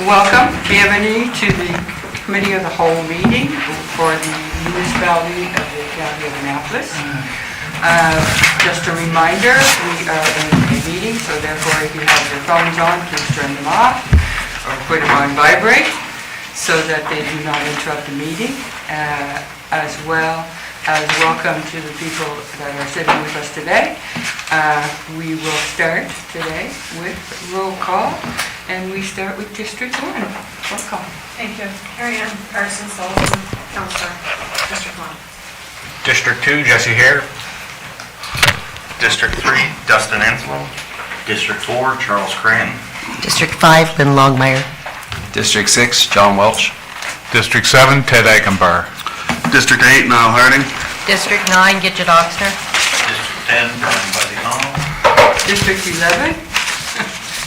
Welcome, Bienvenue to the Committee of the Whole meeting for the municipality of the County of Annapolis. Just a reminder, we are in a meeting, so therefore if you have your phones on, please turn them off or put them on vibrate so that they do not interrupt the meeting. As well as welcome to the people that are sitting with us today. We will start today with roll call, and we start with District 1. Roll call. Thank you. Carrie Ann Carson Sullivan, Councillor, District 1. District 2, Jesse Hare. District 3, Dustin Enslow. District 4, Charles Cran. District 5, Lynn Longmire. District 6, John Welch. District 7, Ted Eichenbar. District 8, Niall Harding. District 9, Gidget Oxner. District 10, Brian Buzzy-Hall. District 11,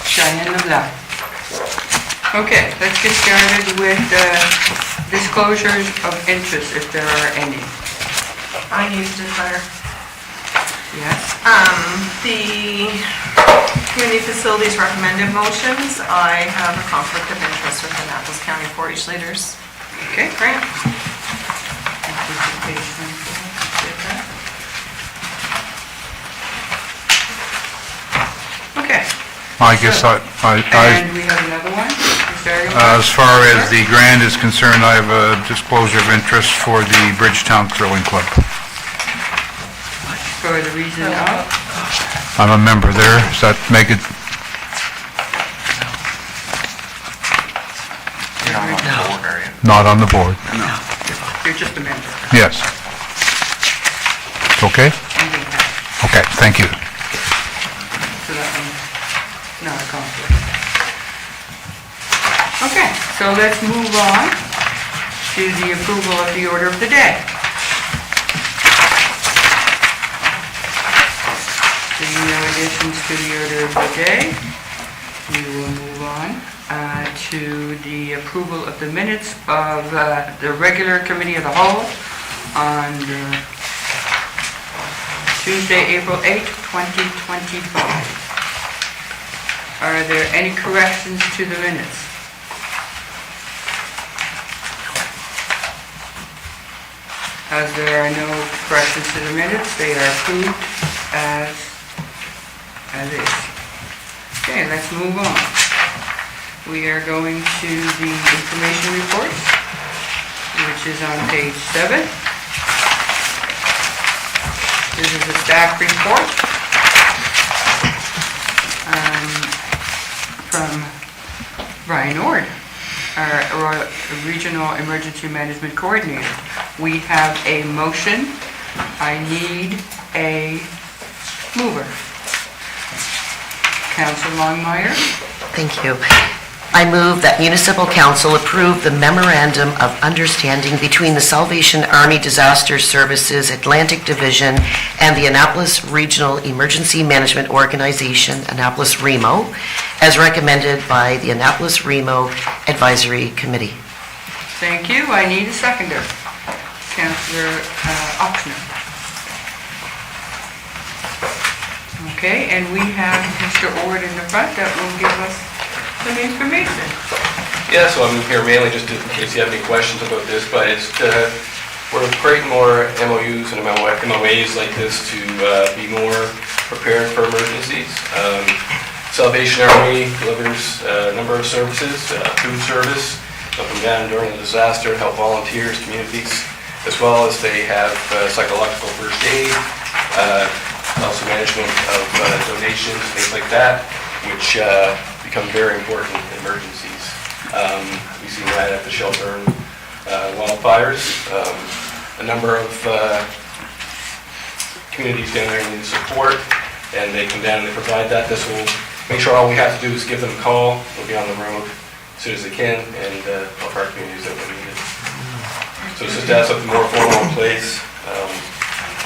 Cheyenne LeBlanc. Okay, let's get started with disclosures of interest, if there are any. I need to declare Yes? the community facilities recommended motions. I have a conflict of interest with Annapolis County 4-H leaders. Okay. Grant. Okay. I guess And we have another one. Is there anyone? as far as the grant is concerned, I have a disclosure of interest for the Bridgetown Curling Club. For the reason of? I'm a member there. Does that make it? You're not on the board, are you? Not on the board. No. You're just a member. Yes. Okay? You can have. Okay, thank you. So that one's not a conflict. Okay, so let's move on to the approval of the order of the day. Seeing no additions to the order of the day, we will move on to the approval of the minutes of the regular committee of the whole on Tuesday, April 8th, 2025. Are there any corrections to the minutes? As there are no corrections to the minutes, they are approved as is. Okay, let's move on. We are going to the information report, which is on page 7. This is a staff report from Brian Ord, our Regional Emergency Management Coordinator. We have a motion. I need a mover. Councilor Longmire. Thank you. I move that Municipal Council approve the Memorandum of Understanding between the Salvation Army Disaster Services Atlantic Division and the Annapolis Regional Emergency Management Organization, Annapolis REMO, as recommended by the Annapolis REMO Advisory Committee. Thank you. I need a seconder. Councilor Oxner. Okay, and we have Mr. Ord in the front that will give us some information. Yeah, so I'm here mainly just in case you have any questions about this, but it's we're creating more MOUs and MOAs like this to be more prepared for emergencies. Salvation Army delivers a number of services, food service, up and down during the disaster, help volunteers, communities, as well as they have psychological first aid, also management of donations, things like that, which become very important in emergencies. We've seen that at the Shelburne wildfires. A number of communities down there need support, and they come down and they provide that. This will make sure all we have to do is give them a call. They'll be on the road as soon as they can and help our communities that we need it. So it's just to have something more formal in place,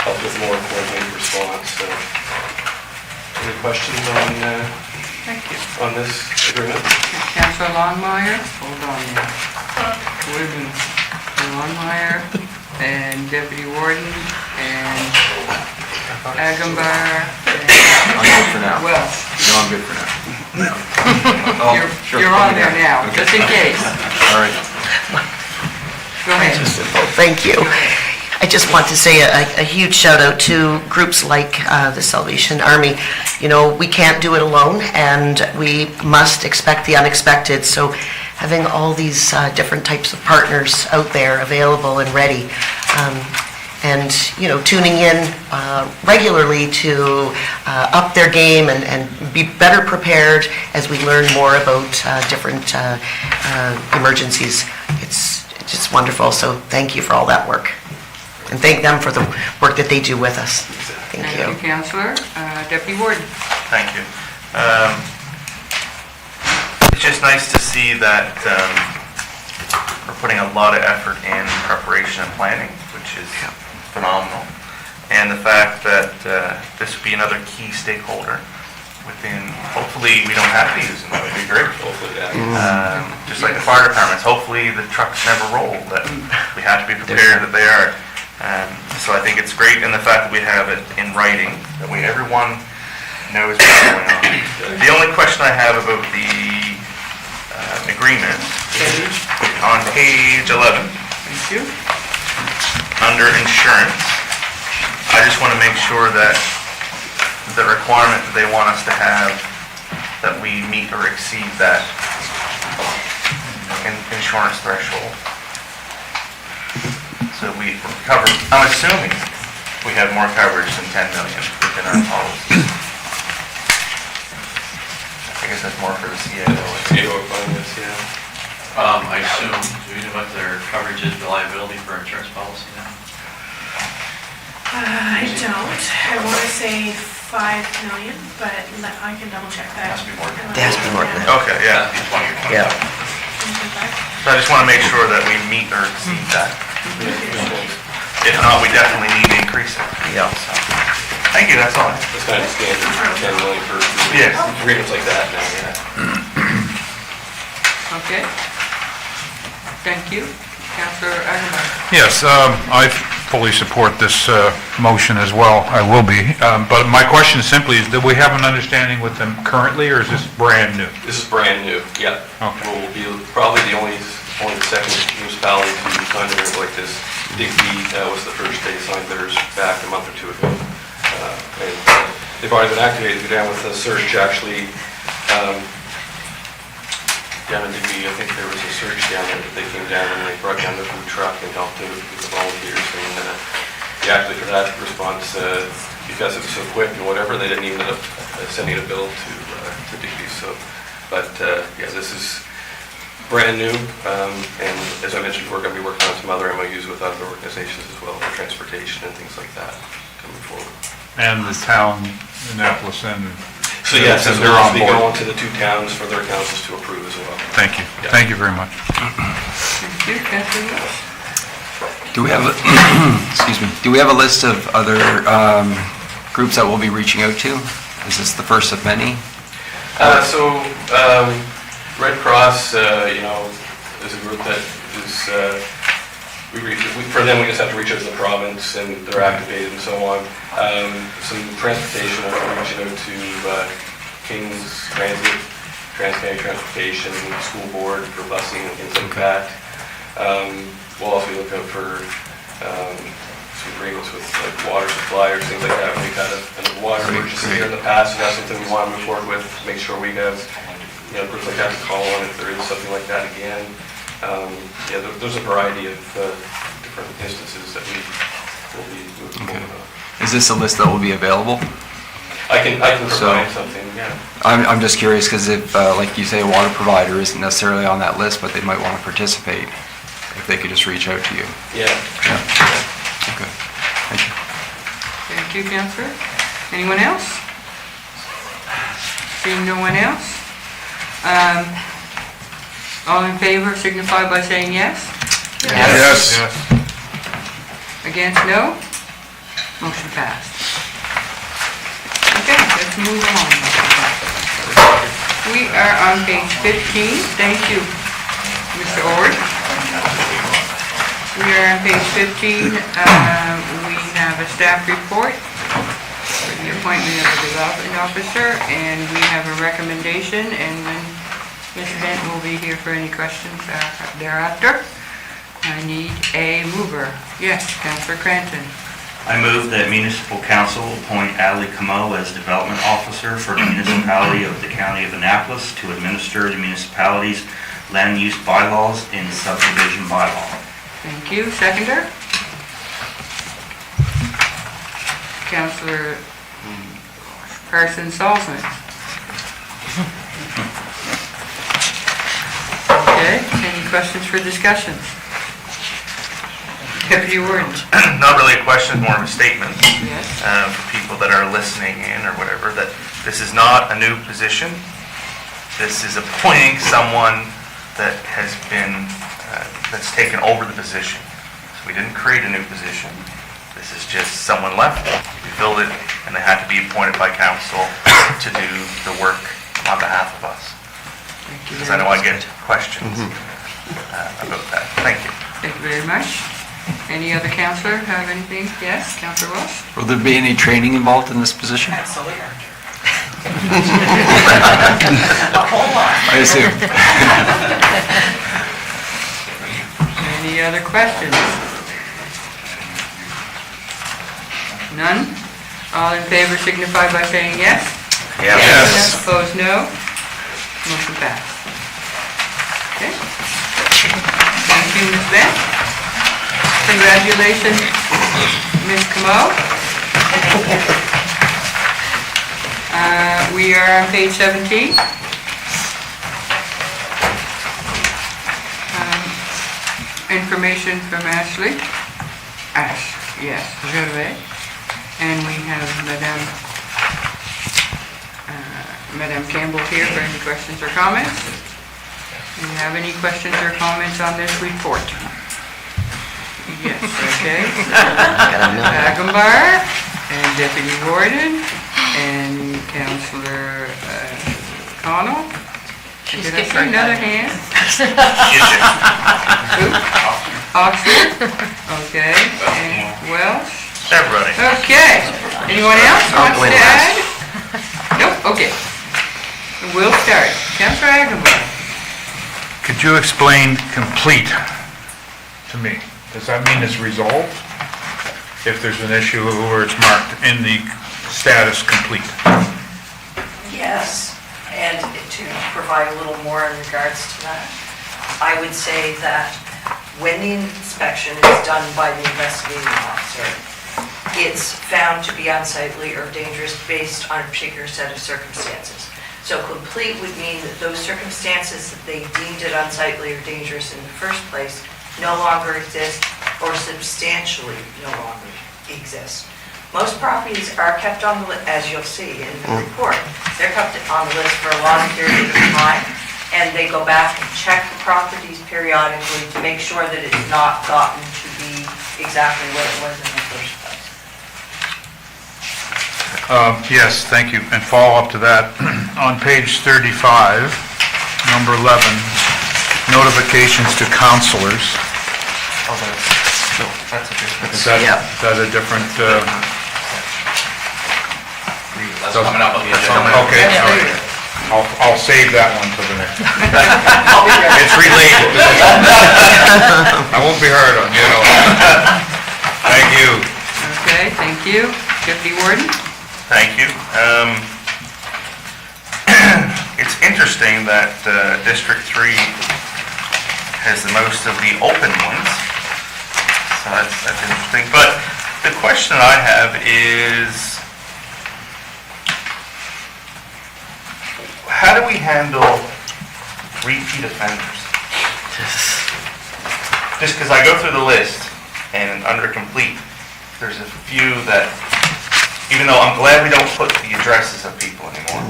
help with more coordinated response. So, any questions on Thank you. on this agreement? Councilor Longmire, hold on there. Wait a minute. Longmire and Deputy Warden and Agumbar and I'm good for now. Welsh. No, I'm good for now. You're on there now, just in case. All right. Go ahead. Thank you. I just want to say a huge shout out to groups like the Salvation Army. You know, we can't do it alone, and we must expect the unexpected. So having all these different types of partners out there available and ready, and, you know, tuning in regularly to up their game and be better prepared as we learn more about different emergencies. It's just wonderful, so thank you for all that work. And thank them for the work that they do with us. Thank you. Thank you, Councillor. Deputy Warden. Thank you. It's just nice to see that we're putting a lot of effort in preparation and planning, which is phenomenal. And the fact that this would be another key stakeholder within, hopefully we don't have to use them, that would be great. Hopefully, yeah. Just like the fire departments, hopefully the trucks never roll, that we have to be prepared that they are. So I think it's great in the fact that we have it in writing, that everyone knows what's going on. The only question I have about the agreement, on page 11, Thank you. under insurance, I just want to make sure that the requirement that they want us to have, that we meet or exceed that insurance threshold. So we cover, I'm assuming we have more coverage than 10 million within our policy. I guess that's more for the CAO. CAO requirements, yeah. I assume, do you know what their coverage is for liability for insurance policy now? I don't. I want to say 5 million, but I can double check that. Has to be more than that. There has to be more than that. Okay, yeah. Yeah. So I just want to make sure that we meet or exceed that. If not, we definitely need to increase it. Yeah. So, thank you, that's all. That's kind of standard, 10 million for Yes. agreements like that now, yeah. Okay. Thank you. Councillor Aguilar. Yes, I fully support this motion as well. I will be. But my question simply is, do we have an understanding with them currently, or is this brand new? This is brand new, yeah. Okay. We'll be probably the only second municipality to sign an agreement like this. Digby was the first they signed theirs back a month or two ago. And they've already been activated. We're down with the search, actually. Down in Digby, I think there was a search down there that they came down and they brought down the food truck and helped with the volunteers. And actually for that response, because it was so quick and whatever, they didn't even end up sending a bill to Digby. So, but yeah, this is brand new, and as I mentioned, we're going to be working on some other MOUs with other organizations as well, for transportation and things like that coming forward. And the town, Annapolis, and... So yes, and they're they're on be board. going to the two towns for their councils to approve as well. Thank you. Yeah. Thank you very much. Thank you. Councillor Lewis. Do we have, excuse me, do we have a list of other groups that we'll be reaching out to? Is this the first of many? Red Cross, you know, is a group that is, for them, we just have to reach out to the province and they're activated and so on. Some transportation, we're reaching out to King's Transit, Trans-Canada Transportation, School Board for busing and things like that. We'll also be looking out for some agreements with like water suppliers, things like that. We've had a water emergency here in the past, so that's something we want to move forward with, make sure we have, you know, groups like that to call on if there is something like that again. Yeah, there's a variety of different instances that we will be moving forward on. Is this a list that will be available? I can provide something, yeah. I'm just curious because if, like you say, a water provider isn't necessarily on that list, but they might want to participate, if they could just reach out to you. Yeah. Okay, thank you. Thank you, Councillor. Anyone else? Seeing no one else? All in favor signify by saying yes. Yes. Against, no? Motion passed. Okay, let's move on. We are on page 15. Thank you, Mr. Ord. We are on page 15. We have a staff report for the appointment of a development officer, and we have a recommendation, and then Ms. Bent will be here for any questions thereafter. I need a mover. Yes, Councillor Cranton. I move that municipal council appoint Ali Cotw as development officer for the municipality of the county of Annapolis to administer the municipality's land use bylaws and subdivision bylaw. Thank you. Seconder? Councillor Carson Salzman. Okay, any questions for discussions? Deputy Warden. Not really a question, more of a statement. Yes. For people that are listening in or whatever, that this is not a new position. This is appointing someone that has been, that's taken over the position. So we didn't create a new position. This is just someone left. We filled it, and they had to be appointed by council to do the work on behalf of us. Thank you Because very I know I much. get questions about that. Thank you. Thank you very much. Any other councillor have anything? Yes, Councillor Walsh? Will there be any training involved in this position? Absolutely. I assume. Any other questions? None? All in favor signify by saying yes. Yes. Opposed, no. Motion passed. Okay. Thank you, Ms. Bent. Congratulations, Ms. Camo. We are on page 17. Information from Ashley. Yes, Gervais. And we have Madame Campbell here for any questions or comments. Do you have any questions or comments on this report? Yes, okay. Agumbar and Deputy Warden and Councillor Connell. Did I see another hand? Who? Oxford? Okay, and Welsh? Everybody. Okay. Anyone else wants to add? Nope, okay. We'll start. Councillor Agumbar. Could you explain complete to me? Does that mean it's resolved? If there's an issue where it's marked in the status complete? Yes, and to provide a little more in regards to that, I would say that when the inspection is done by the investigating officer, it's found to be unsightly or dangerous based on a particular set of circumstances. So complete would mean that those circumstances that they deemed it unsightly or dangerous in the first place no longer exist or substantially no longer exist. Most properties are kept on the list, as you'll see in the report. They're kept on the list for a long period of time, and they go back and check the properties periodically to make sure that it's not gotten to be exactly what it was in the first place. Yes, thank you. And follow up to that, on page 35, number 11, notifications to counselors. Oh, that's a different. Is that a different? That's coming up on the agenda. Okay, all right. I'll save that one for the next. It's related. I won't be hard on you. Thank you. Okay, thank you. Deputy Warden? Thank you. It's interesting that District 3 has the most of the open ones. So that's interesting. But the question I have is, how do we handle repeat offenders? Just because I go through the list and under complete, there's a few that, even though I'm glad we don't put the addresses of people anymore,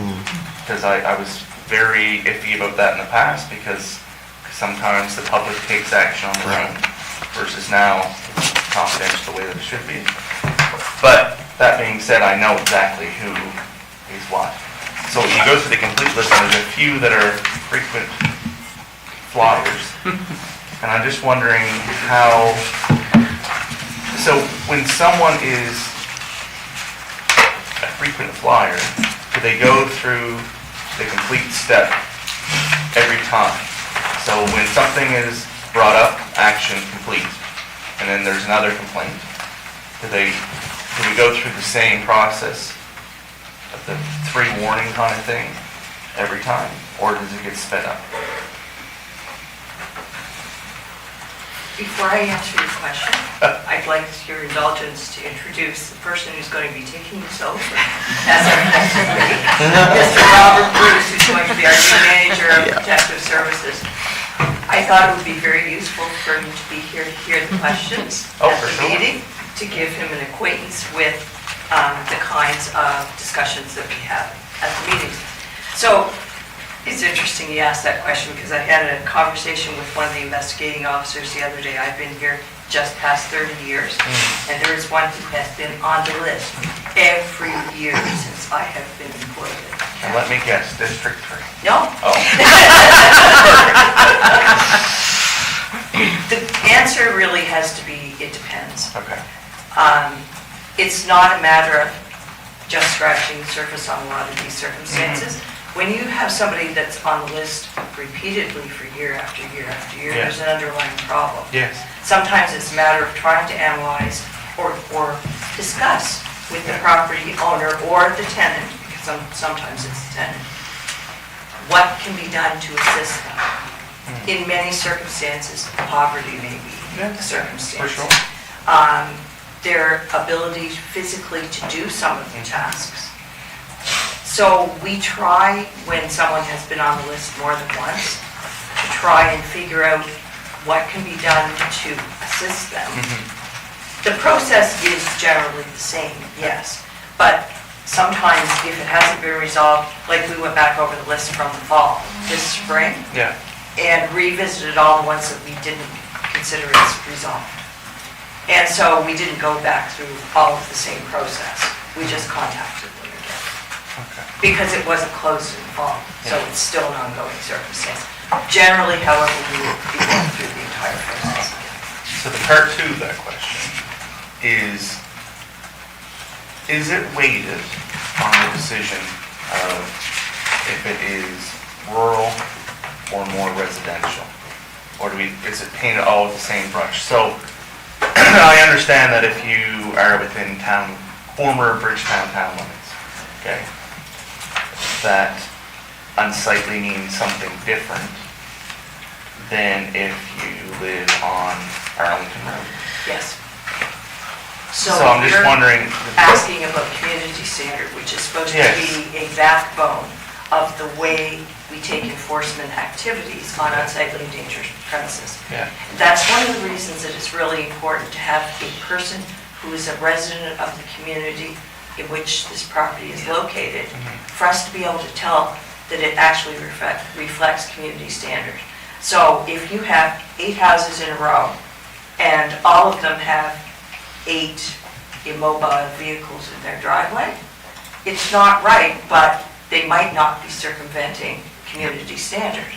because I was very iffy about that in the past, because sometimes the public takes action on their own, versus now it's confidential the way that it should be. But that being said, I know exactly who is what. So you go through the complete list, and there's a few that are frequent flyers, and I'm just wondering how, so when someone is a frequent flyer, do they go through the complete step every time? So when something is brought up, action complete, and then there's another complaint, do we go through the same process of the 3 warning kind of thing every time, or does it get sped up? Before I answer your question, I'd like your indulgence to introduce the person who's going to be taking this over as our next committee. Mr. Robert Bruce, who's going to be our new manager of protective services. I thought it would be very useful for him to be here to hear the questions at the meeting, to give him an acquaintance with the kinds of discussions that we have at the meetings. So it's interesting you asked that question, because I had a conversation with one of the investigating officers the other day. I've been here just past 30 years, and there is one who has been on the list every year since I have been employed. And let me guess, District 3. No. Oh. The answer really has to be, it depends. Okay. It's not a matter of just scratching the surface on a lot of these circumstances. When you have somebody that's on the list repeatedly for year after year after year, Yes. there's an underlying problem. Yes. Sometimes it's a matter of trying to analyze or discuss with the property owner or the tenant, because sometimes it's the tenant, what can be done to assist them. In many circumstances, poverty may be a circumstance. For sure. Their ability physically to do some of the tasks. So we try, when someone has been on the list more than once, to try and figure out what can be done to assist them. The process is generally the same, yes, but sometimes if it hasn't been resolved, like we went back over the list from the fall, this spring, Yeah. and revisited all the ones that we didn't consider as resolved. And so we didn't go back through all of the same process. We just contacted them again. Okay. Because it wasn't closed in the fall, so Yeah. it's still an ongoing circumstance. Generally, however, we will be going through the entire process again. So the part 2 of that question is it weighted on the decision of if it is rural or more residential? Or is it painted all with the same brush? So I understand that if you are within former Bridgetown town limits, okay, that unsightly means something different than if you live on Arlington Road. Yes. So I'm just you're wondering. asking about community standard, which is supposed to Yes. be a backbone of the way we take enforcement activities on unsightly and dangerous premises. Yeah. That's one of the reasons that it's really important to have a person who is a resident of the community in which this property is located, for us to be able to tell that it actually reflects community standard. So if you have 8 houses in a row, and all of them have 8 immobile vehicles in their driveway, it's not right, but they might not be circumventing community standard.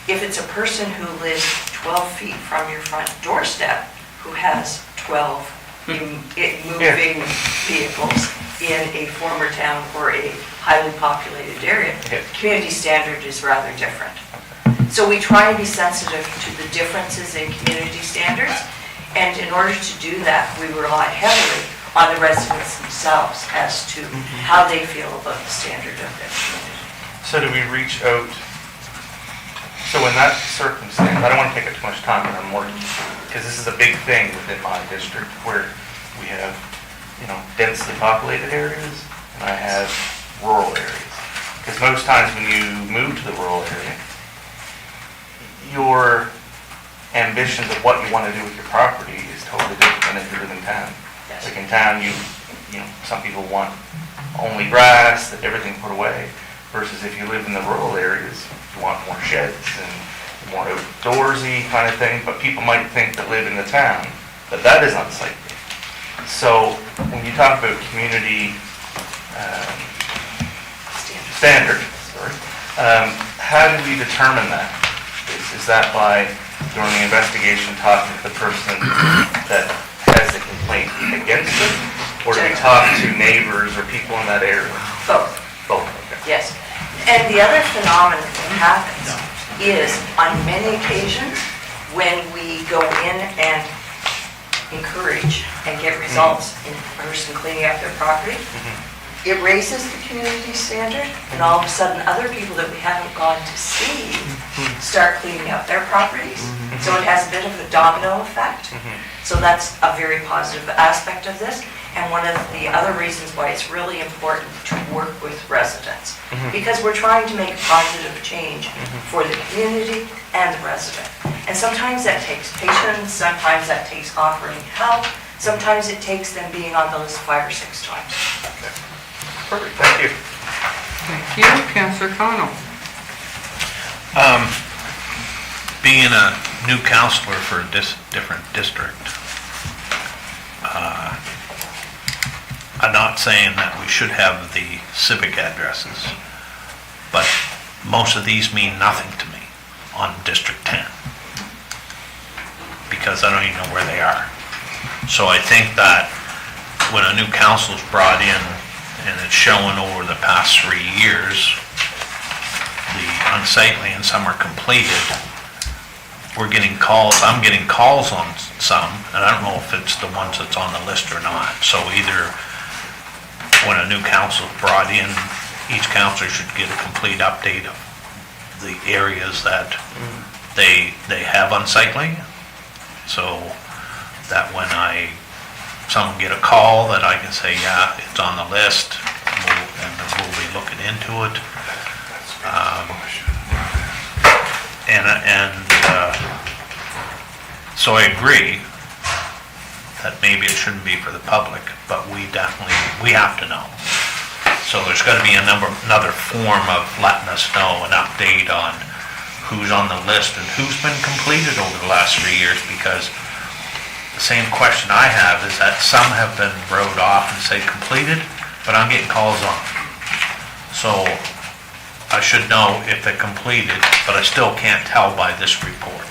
If it's a person who lives 12 feet from your front doorstep, who has 12 moving vehicles in a former town or a highly populated area, community standard is rather different. So we try and be sensitive to the differences in community standards, and in order to do that, we rely heavily on the residents themselves as to how they feel about the standard of their community. So do we reach out, so in that circumstance, I don't want to take up too much time, but I'm working, because this is a big thing within my district where we have, densely populated areas, and I have rural areas. Because most times when you move to the rural area, your ambitions of what you want to do with your property is totally different than if you live in town. Yes. Like in town, some people want only grass, that everything put away, versus if you live in the rural areas, you want more sheds and more outdoorsy kind of thing, but people might think that live in the town, that is unsightly. So when you talk about community standard, how do we determine that? Is that by during the investigation talking to the person that has the complaint against it? Or Or do we talk to neighbors or people in that area? Both. Both, okay. Yes. And the other phenomenon that happens is, on many occasions, when we go in and encourage and get results in a person cleaning up their property, it raises the community standard, and all of a sudden, other people that we haven't gone to see start cleaning up their properties. So it has a bit of a domino effect. So that's a very positive aspect of this. And one of the other reasons why it's really important to work with residents, because we're trying to make a positive change for the community and the resident. And sometimes that takes patience, sometimes that takes offering help, sometimes it takes them being on the list 5 or 6 times. Perfect, thank you. Thank you. Councillor Connell. Being a new councillor for a different district, I'm not saying that we should have the civic addresses, but most of these mean nothing to me on District 10, because I don't even know where they are. So I think that when a new council is brought in and it's showing over the past 3 years, the unsightly and some are completed, we're getting calls, I'm getting calls on some, and I don't know if it's the ones that's on the list or not. So either when a new council is brought in, each councillor should get a complete update of the areas that they have unsightly, so that when someone get a call, that I can say, yeah, it's on the list, and we'll be looking into it. So I agree that maybe it shouldn't be for the public, but we have to know. So there's got to be another form of letting us know, an update on who's on the list and who's been completed over the last 3 years, because the same question I have is that some have been wrote off and say completed, but I'm getting calls on them. So I should know if they're completed, but I still can't tell by this report.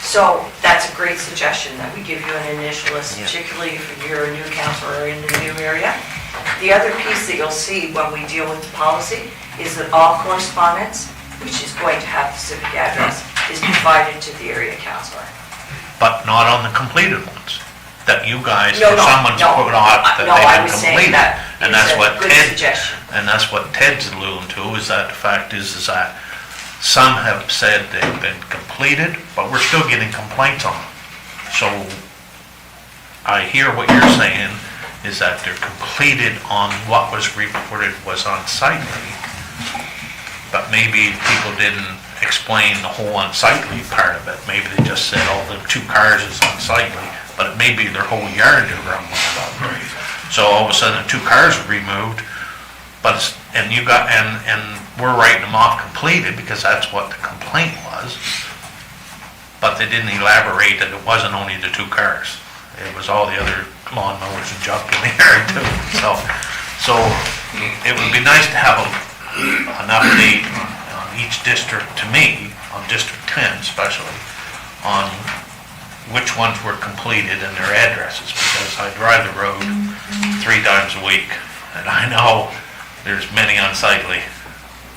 So that's a great suggestion, that we give you an initial list, particularly if you're a new councillor or in the new area. The other piece that you'll see when we deal with the policy is that all correspondence, which is going to have the civic address, is provided to the area councillor. But not on the completed ones, that you guys, No, or someone's put on that No, I they've was been saying completed. that And is that's a what good suggestion. And that's what Ted's alluding to, is that the fact is that some have said they've been completed, but we're still getting complaints on them. So I hear what you're saying, is that they're completed on what was reported was unsightly, but maybe people didn't explain the whole unsightly part of it. Maybe they just said, oh, the 2 cars is unsightly, but it may be their whole yard they're grumbling about. So all of a sudden, 2 cars are removed, but and we're writing them off completed because that's what the complaint was. But they didn't elaborate that it wasn't only the 2 cars. It was all the other lawnmowers and junk in the yard too. So it would be nice to have an update on each district, to me, on District 10 especially, on which ones were completed and their addresses, because I drive the road 3 times a week, and I know there's many unsightly,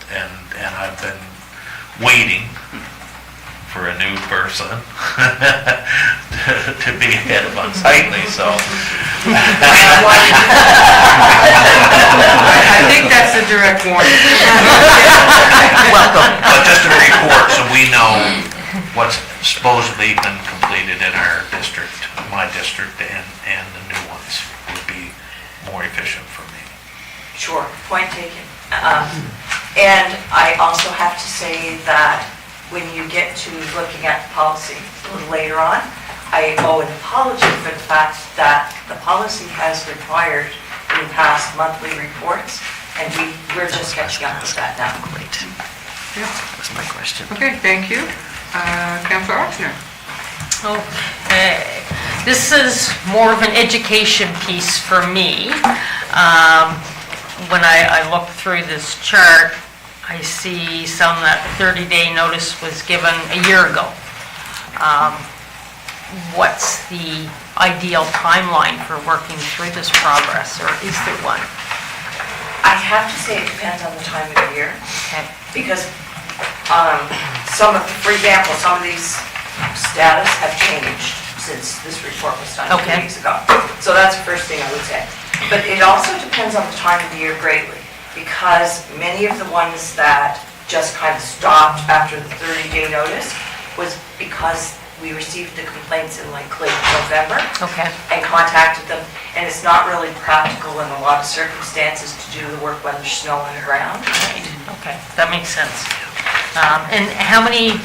and I've been waiting for a new person to be head of unsightly, so. I think that's a direct warning. Welcome. But just a report, so we know what's supposedly been completed in our district, my district, and the new ones would be more efficient for me. Sure, point taken. And I also have to say that when you get to looking at the policy a little later on, I owe an apology for the fact that the policy has required in the past monthly reports, and we're just catching up with that now. Great. That's my question. Okay, thank you. Councillor Oxner. Okay, this is more of an education piece for me. When I look through this chart, I see some that 30-day notice was given a year ago. What's the ideal timeline for working through this progress, or is there one? I have to say it depends on the time of the year, Okay. because for example, some of these status have changed since this report was done 2 Okay. weeks ago. So that's the first thing I would say. But it also depends on the time of the year greatly, because many of the ones that just kind of stopped after the 30-day notice was because we received the complaints in like late November Okay. and contacted them, and it's not really practical in a lot of circumstances to do the work when there's snow on the ground. Okay, that makes sense. And how many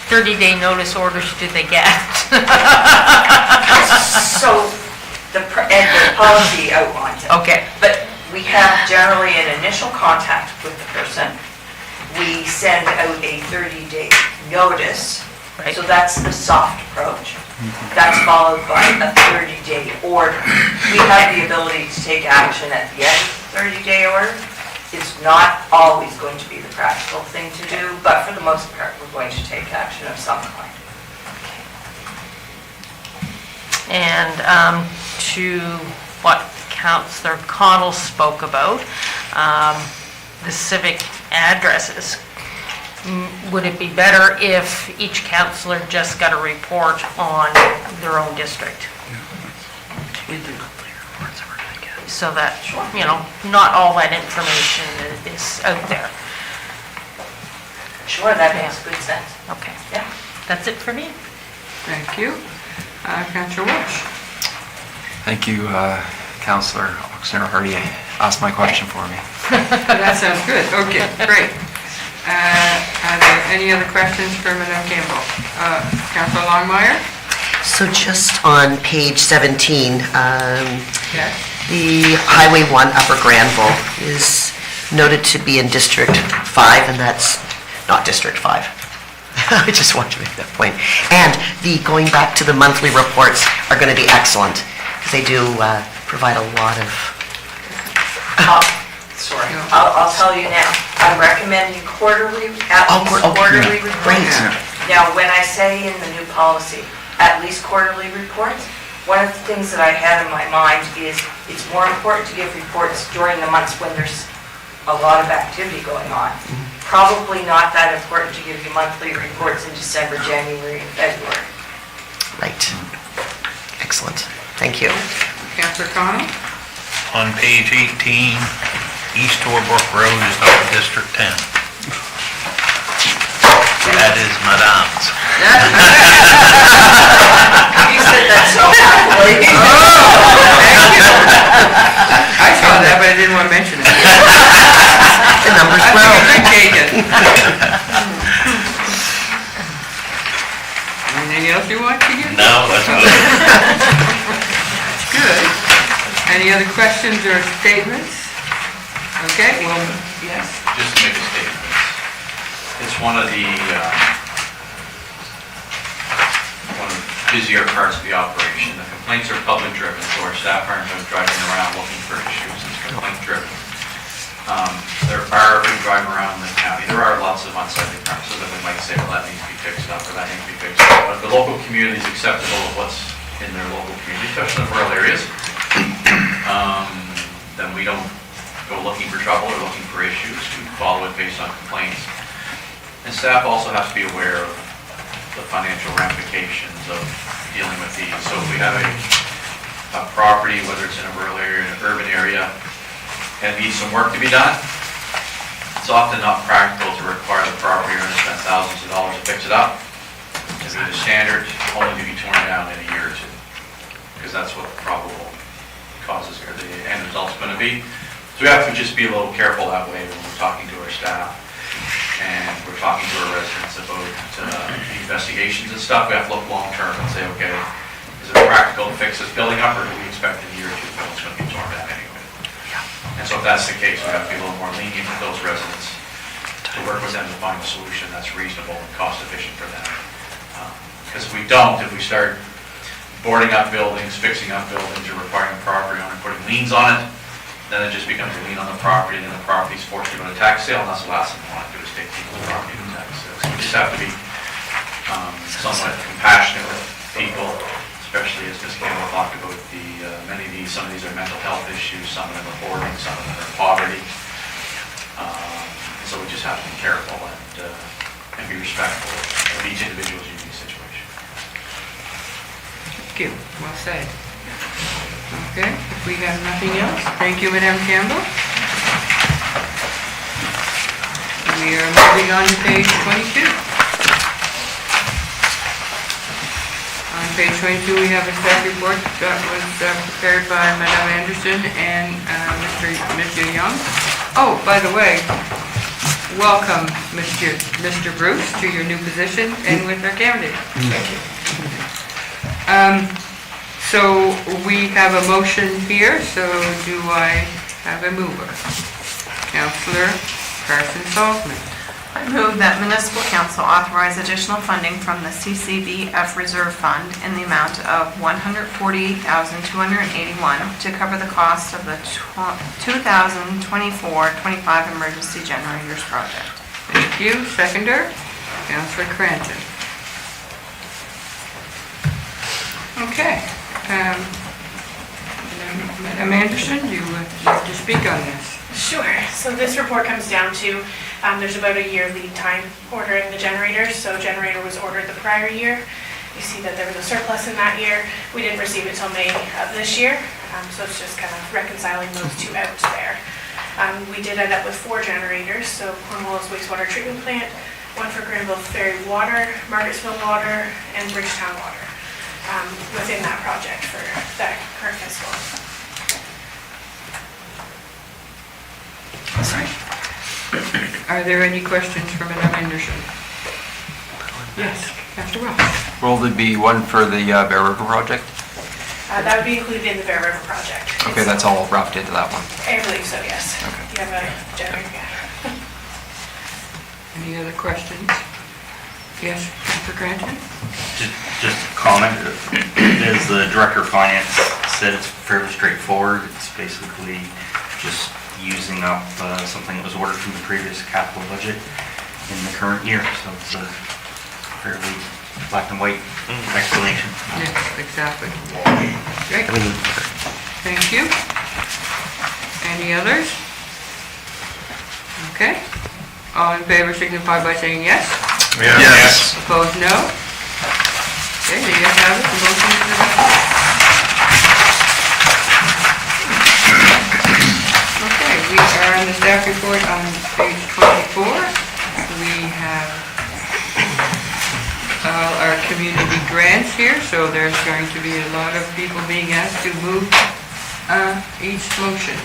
30-day notice orders did they get? So, the policy outlines it. Okay. But we have generally an initial contact with the person. We send out a 30-day notice. Right. So that's the soft approach. That's followed by a 30-day order. We have the ability to take action at the end of the 30-day order. It's not always going to be the practical thing to do, but for the most part, we're going to take action of some kind. And to what Councillor Cotw spoke about, the civic addresses, would it be better if each councillor just got a report on their own district? So that, not all that information is out there. Sure, that makes good sense. Okay. Yeah. That's it for me. Thank you. Councillor Walsh. Thank you, Councillor Oxner-Hardy asked my question for me. That sounds good. Okay, great. Are there any other questions for Madame Campbell? Councillor Longmire? So just on page 17, Yes. the Highway 1 Upper Granville is noted to be in District 5, and that's not District 5. I just want to make that point. And going back to the monthly reports are going to be excellent, because they do provide a lot of... Sorry, I'll tell you now. I'm recommending quarterly, at least quarterly reports. Great. Now, when I say in the new policy, at least quarterly reports, one of the things that I had in my mind is it's more important to give reports during the months when there's a lot of activity going on. Probably not that important to give you monthly reports in December, January, and February. Right. Excellent. Thank you. Councillor Connell? On page 18, East Torbrook Road is not District 10. That is Madame's. You said that so happily. Thank you. I saw that, but I didn't want to mention it. The numbers I well. think it's taken. Anything else you want to give? No, that's good. That's good. Any other questions or statements? Okay, well, yes. Just to make a statement, it's one of the busier parts of the operation. The complaints are public driven, so our staff aren't driving around looking for issues. It's complaint driven. There are, when you drive around the county, there are lots of unsightly premises that they might say, well, that needs to be fixed up, or that needs to be fixed up. But if the local community is acceptable of what's in their local community, especially in rural areas, then we don't go looking for trouble or looking for issues. We follow it based on complaints. And staff also has to be aware of the financial ramifications of dealing with these. So if we have a property, whether it's in a rural area or an urban area, and needs some work to be done, it's often not practical to require the property owner to spend thousands of dollars to fix it up. To be the standard, only to be torn down in a year or two, because that's what the probable causes or the end result's going to be. So we have to just be a little careful that way when we're talking to our staff and we're talking to our residents about the investigations and stuff. We have to look long-term and say, okay, is it practical to fix this building up, or do we expect in a year or two that it's going to be torn down anyway? And so if that's the case, we have to be a little more lenient with those residents to work with them to find a solution that's reasonable and cost-efficient for them. Because if we don't, if we start boarding up buildings, fixing up buildings, or requiring the property owner putting liens on it, then it just becomes a lien on the property, and then the property's forced to go to tax sale, and that's the last thing we want to do is take people's property to tax sale. So we just have to be somewhat compassionate with people to especially as Ms. Campbell talked about some of these are mental health issues, some of them are hoarding, some of them are poverty. So we just have to be careful and be respectful of each individual's unique situation. Thank you, well said. Okay, if we have nothing else, thank you, Madam Campbell. We are moving on to page 22. On page 22, we have a staff report that was prepared by Madam Anderson and Mr. Young. Oh, by the way, welcome, Mr. Bruce, to your new position and with our candidate. Thank you. So we have a motion here, so do I have a mover? Councillor Carson Salzman. I move that municipal council authorize additional funding from the CCBF Reserve Fund in the amount of $148,281 to cover the cost of the 2024-25 emergency generators project. Thank you. Seconder, Councillor Cranton. Okay. Madam Anderson, you would like to speak on this? Sure. So this report comes down to, there's about a year lead time ordering the generator. So generator was ordered the prior year. You see that there was a surplus in that year. We didn't receive it till May of this year. So it's just kind of reconciling those two out there. We did end up with 4 generators. So Cornwall's wastewater treatment plant, one for Granville Ferry Water, Margarettsville Water, and Bridgetown Water within that project for that current fiscal. Sorry. Are there any questions for Madam Anderson? Yes, Councillor Welch. Will there be one for the Bear River project? That would be included in the Bear River project. Okay, that's all wrapped into that one. I believe so, yes. Okay. You have a generator, yeah. Any other questions? Yes, Councillor Cranton? Just a comment, as the Director of Finance said, it's fairly straightforward. It's basically just using up something that was ordered from the previous capital budget in the current year. So it's a fairly black and white explanation. Yes, exactly. Great. Thank you. Any others? Okay. All in favor signify by saying yes. Yes. Opposed, no. Okay, the ayes have it, the motion is adopted. Okay, we are on the staff report on page 24. We have our community grants here, so there's going to be a lot of people being asked to move each motion.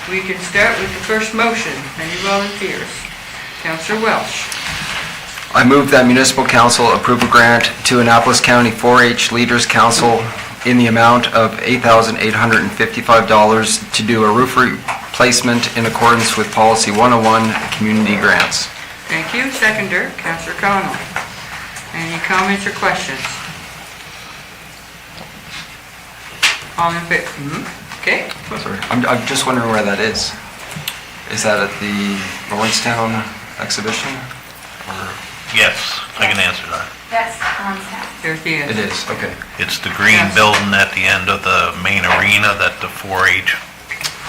We can start with the first motion. Any volunteers? Councillor Welch. I move that municipal council approve a grant to Annapolis County 4-H Leaders Council in the amount of $8,855 to do a roof replacement in accordance with Policy 101, Community Grants. Thank you. Seconder, Councillor Connell. Any comments or questions? All in favor? Okay. Sorry, I'm just wondering where that is. Is that at the Lawrencetown exhibition? Or? Yes, I can answer that. That's on staff. There's the answer. It is, okay. It's the green building at the end of the main arena that the 4-H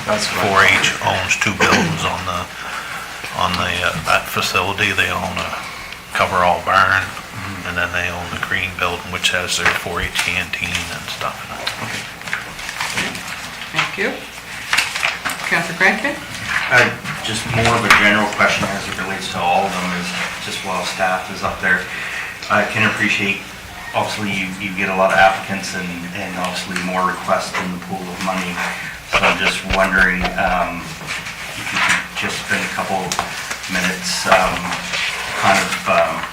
That's right. 4-H owns 2 buildings on that facility. They own a coverall barn, and then they own the green building, which has their 4-H canteen and stuff in it. Okay. Thank you. Councillor Crankin? Just more of a general question as it relates to all of them is just while staff is up there. I can appreciate, obviously, you get a lot of applicants and obviously more requests in the pool of money. So I'm just wondering if you could just spend a couple minutes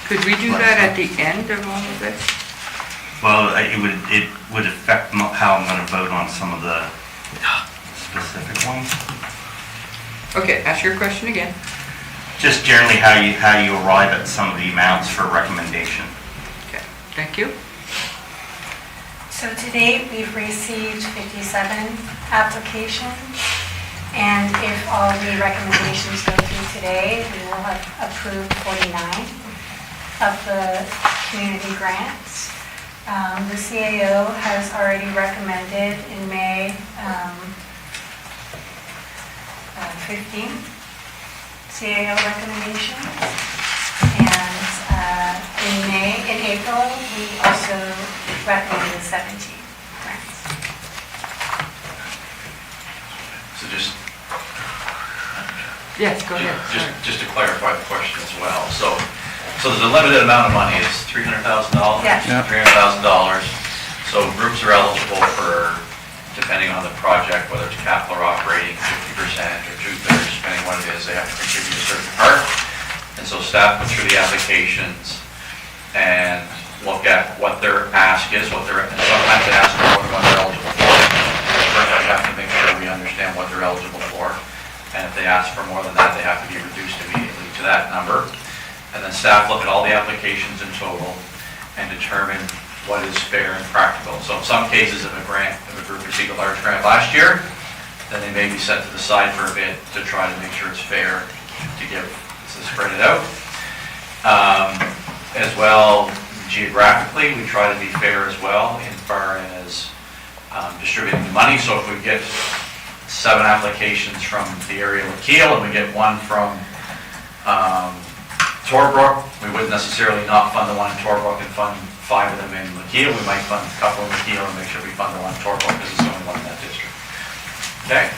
Could we do that at the end of all of this? Well, it would affect how I'm going to vote on some of the specific ones. Okay, ask your question again. Just generally how you arrive at some of the amounts for recommendation. Okay, thank you. So to date, we've received 57 applications, and if all the recommendations go through today, we will have approved 49 of the community grants. The CAO has already recommended in May 15 CAO recommendations. And in April, we also recommended 17 grants. So just Yes, go ahead. Sorry. just to clarify the question as well. So there's a limited amount of money, it's $300,000? Yes. Yeah. $300,000. So groups are eligible for, depending on the project, whether it's capital or operating, 50% or 2/3, depending what it is, they have to contribute a certain part. And so staff went through the applications and look at what their ask is, and sometimes they ask for more than what they're eligible for. First, we have to make sure we understand what they're eligible for. And if they ask for more than that, they have to be reduced immediately to that number. And then staff look at all the applications in total and determine what is fair and practical. So in some cases, if a group received a large grant last year, then they may be set to the side for a bit to try to make sure it's fair to spread it out. As well, geographically, we try to be fair as well in far as distributing the money. So if we get 7 applications from the area of Kiel and we get 1 from Torbrook, we wouldn't necessarily not fund the one in Torbrook and fund 5 of them in Kiel. We might fund a couple in Kiel and make sure we fund the one in Torbrook because it's the only one in that district. Okay?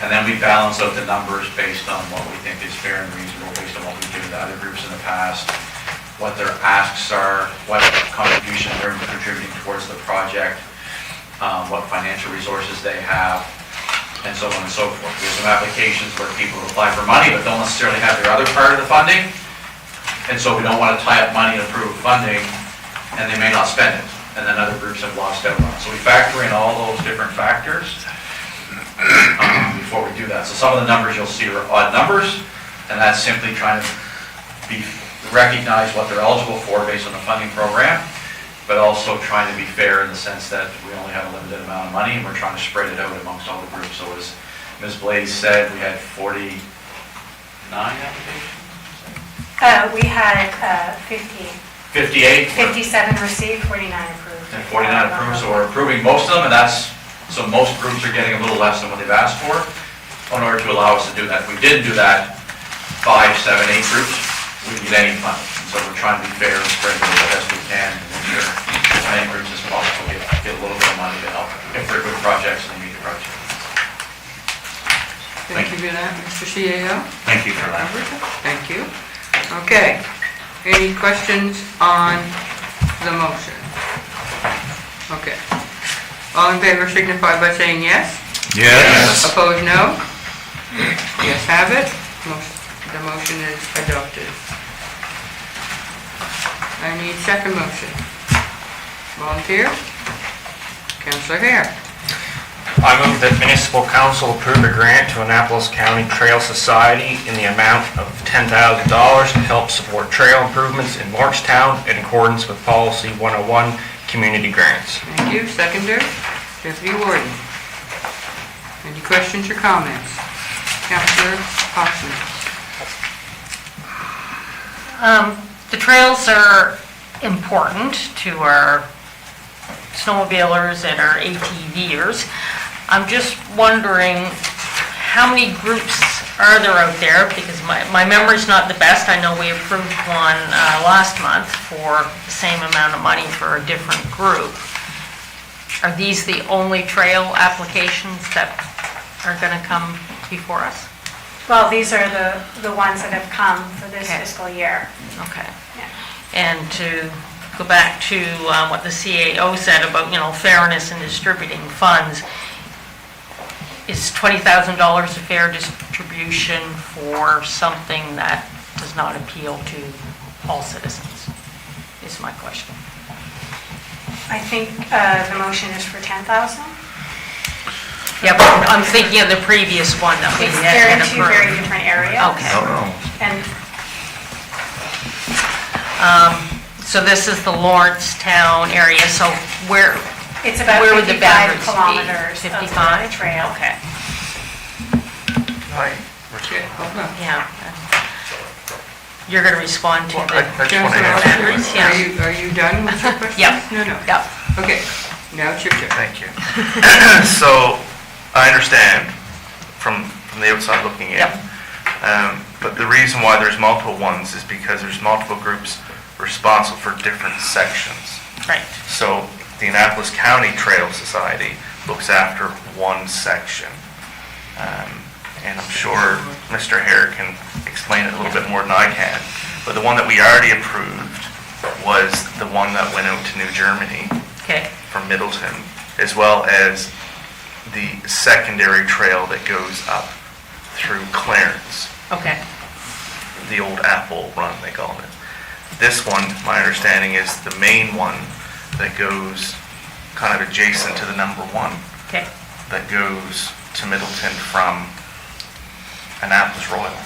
And then we balance out the numbers based on what we think is fair and reasonable, based on what we've given to other groups in the past, what their asks are, what contribution they're contributing towards the project, what financial resources they have, and so on and so forth. There's some applications where people apply for money but don't necessarily have their other part of the funding, and so we don't want to tie up money and approve funding, and they may not spend it, and then other groups have lost out on it. So we factor in all those different factors before we do that. So some of the numbers you'll see are odd numbers, and that's simply trying to recognize what they're eligible for based on the funding program, but also trying to be fair in the sense that we only have a limited amount of money and we're trying to spread it out amongst all the groups. So as Ms. Blaze said, we had 49 applications? We had 58 received, 49 approved. And 49 approved, so we're approving most of them, and so most groups are getting a little less than what they've asked for in order to allow us to do that. If we didn't do that, 5, 7, 8 groups, we wouldn't get any funding. And so we're trying to be fair and spread it as best we can and make sure as many groups as possible get a little bit of money to help if they're good projects and they meet the project. Thank you for that, Mr. CAO. Thank you for that. Thank you. Okay. Any questions on the motion? Okay. All in favor signify by saying yes. Yes. Opposed, no. Yes, have it. The motion is adopted. I need second motion. Volunteer? Councillor Hare. I move that municipal council approve a grant to Annapolis County Trail Society in the amount of $10,000 to help support trail improvements in Lawrencetown in accordance with Policy 101, Community Grants. Thank you. Seconder, Deputy Warden. Any questions or comments? Councillor Hobson. The trails are important to our snowmobilers and our ATVers. I'm just wondering how many groups are there out there, because my memory's not the best. I know we approved one last month for the same amount of money for a different group. Are these the only trail applications that are going to come before us? Well, these are the ones that have come for this fiscal year. Okay. Yeah. And to go back to what the CAO said about, fairness in distributing funds, is $20,000 a fair distribution for something that does not appeal to all citizens, is my question. I think the motion is for 10,000. Yeah, but I'm thinking of the previous one that we They're had in two approved. very different areas. Okay. And So this is the Lawrencetown area, so where it's about where would the 55 boundaries kilometers be? of 55? trail. Okay, Okay, hold on. yeah. you're going to respond to Well, the... I just want to answer your question. Yeah. Are you done with your questions? Yeah. No. Yeah. Okay, now it's your turn. Thank you. So, I understand from the outside looking in. Yep. But the reason why there's multiple ones is because there's multiple groups responsible for different sections. Right. So, the Annapolis County Trail Society looks after one section. And I'm sure Mr. Hare can explain it a little bit more than I can. But the one that we already approved was the one that went out to New Germany Okay. from Middleton, as well as the secondary trail that goes up through Clarence, Okay. the old Apple Run, they call it. This one, my understanding, is the main one that goes kind of adjacent to the number one, Okay. that goes to Middleton from Annapolis Royal,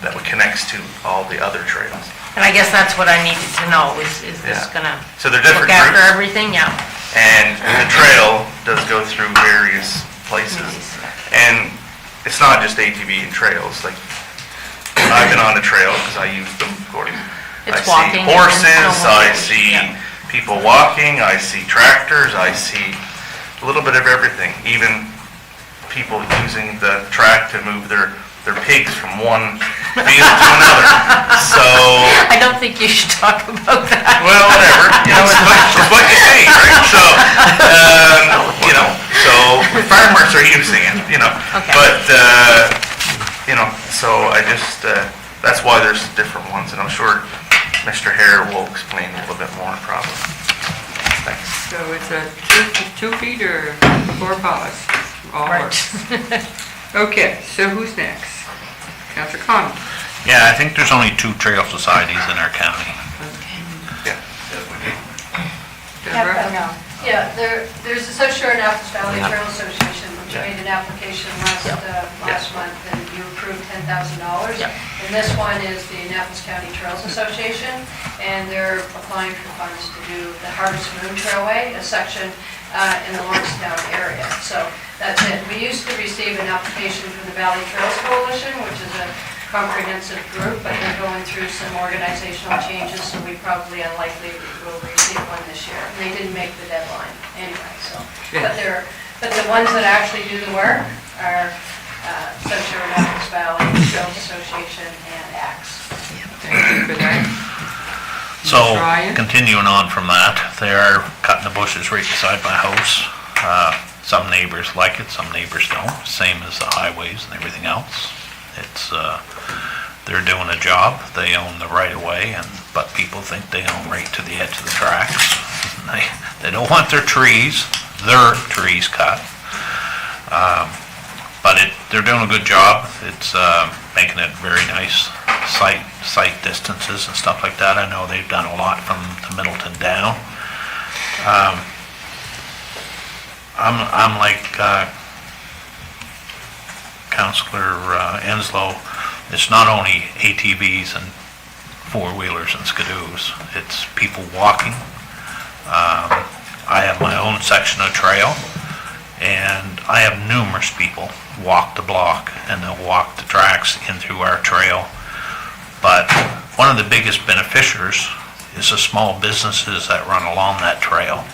that connects to all the other trails. And I guess that's what I needed to know, is this Yeah. going to So they're different look after groups. everything? Yeah. And the trail does go through various places. And it's not just ATV and trails, like, I've been on the trail because I use them according. It's I see walking and horses, I snowmobiles, see yeah. people walking, I see tractors, I see a little bit of everything. Even people using the track to move their pigs from one field to another. So, I don't think you should talk about that. well, whatever, it's what you see, right? So, so farmers are using it, Okay. But, so I just, that's why there's different ones, and I'm sure Mr. Hare will explain a little bit more probably. Thanks. So it's a 2 feet or 4 paws? All Right. works. Okay, so who's next? Councillor Connell. Yeah, I think there's only 2 trail societies in our county. Deborah? Yeah, there's Associated Annapolis Valley Trail Association, which made an application last month, and you approved $10,000. Yeah. And this one is the Annapolis County Trails Association, and they're applying for funds to do the Harvest Moon Trailway, a section in the Lawrencetown area. So that's it. We used to receive an application from the Valley Trails Coalition, which is a comprehensive group, but they're going through some organizational changes, so we probably unlikely will receive one this year. And they didn't make the deadline anyway, so. But the ones that actually do the work are Associated Annapolis Valley Trails Association and ACTS. Thank you for that. So, Ryan? continuing on from that, they are cutting the bushes right beside my house. Some neighbors like it, some neighbors don't, same as the highways and everything else. It's, they're doing a job, they own the right of way, but people think they own right to the edge of the tracks. They don't want their trees cut. But they're doing a good job. It's making it very nice, sight distances and stuff like that. I know they've done a lot from the Middleton down. I'm like Councillor Enslow. It's not only ATVs and four-wheelers and skidoos. It's people walking. I have my own section of trail, and I have numerous people walk the block, and they'll walk the tracks in through our trail. But one of the biggest beneficiaries is the small businesses that run along that trail.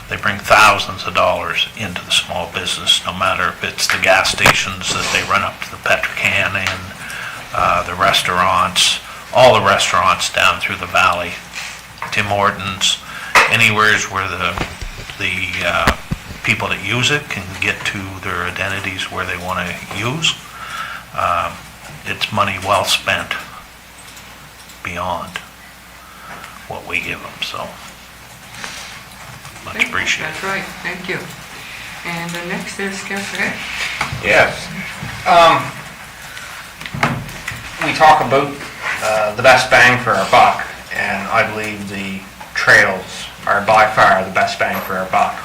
They bring thousands of dollars into the small business, no matter if it's the gas stations that they run up to the Petrocan and the restaurants, all the restaurants down through the valley, Tim Hortons, anywheres where the people that use it can get to their identities where they want to use. It's money well spent beyond what we give them, so much appreciated. That's right, thank you. And the next is Councillor Hay. Yes. We talk about the best bang for our buck, and I believe the trails are by far the best bang for our buck.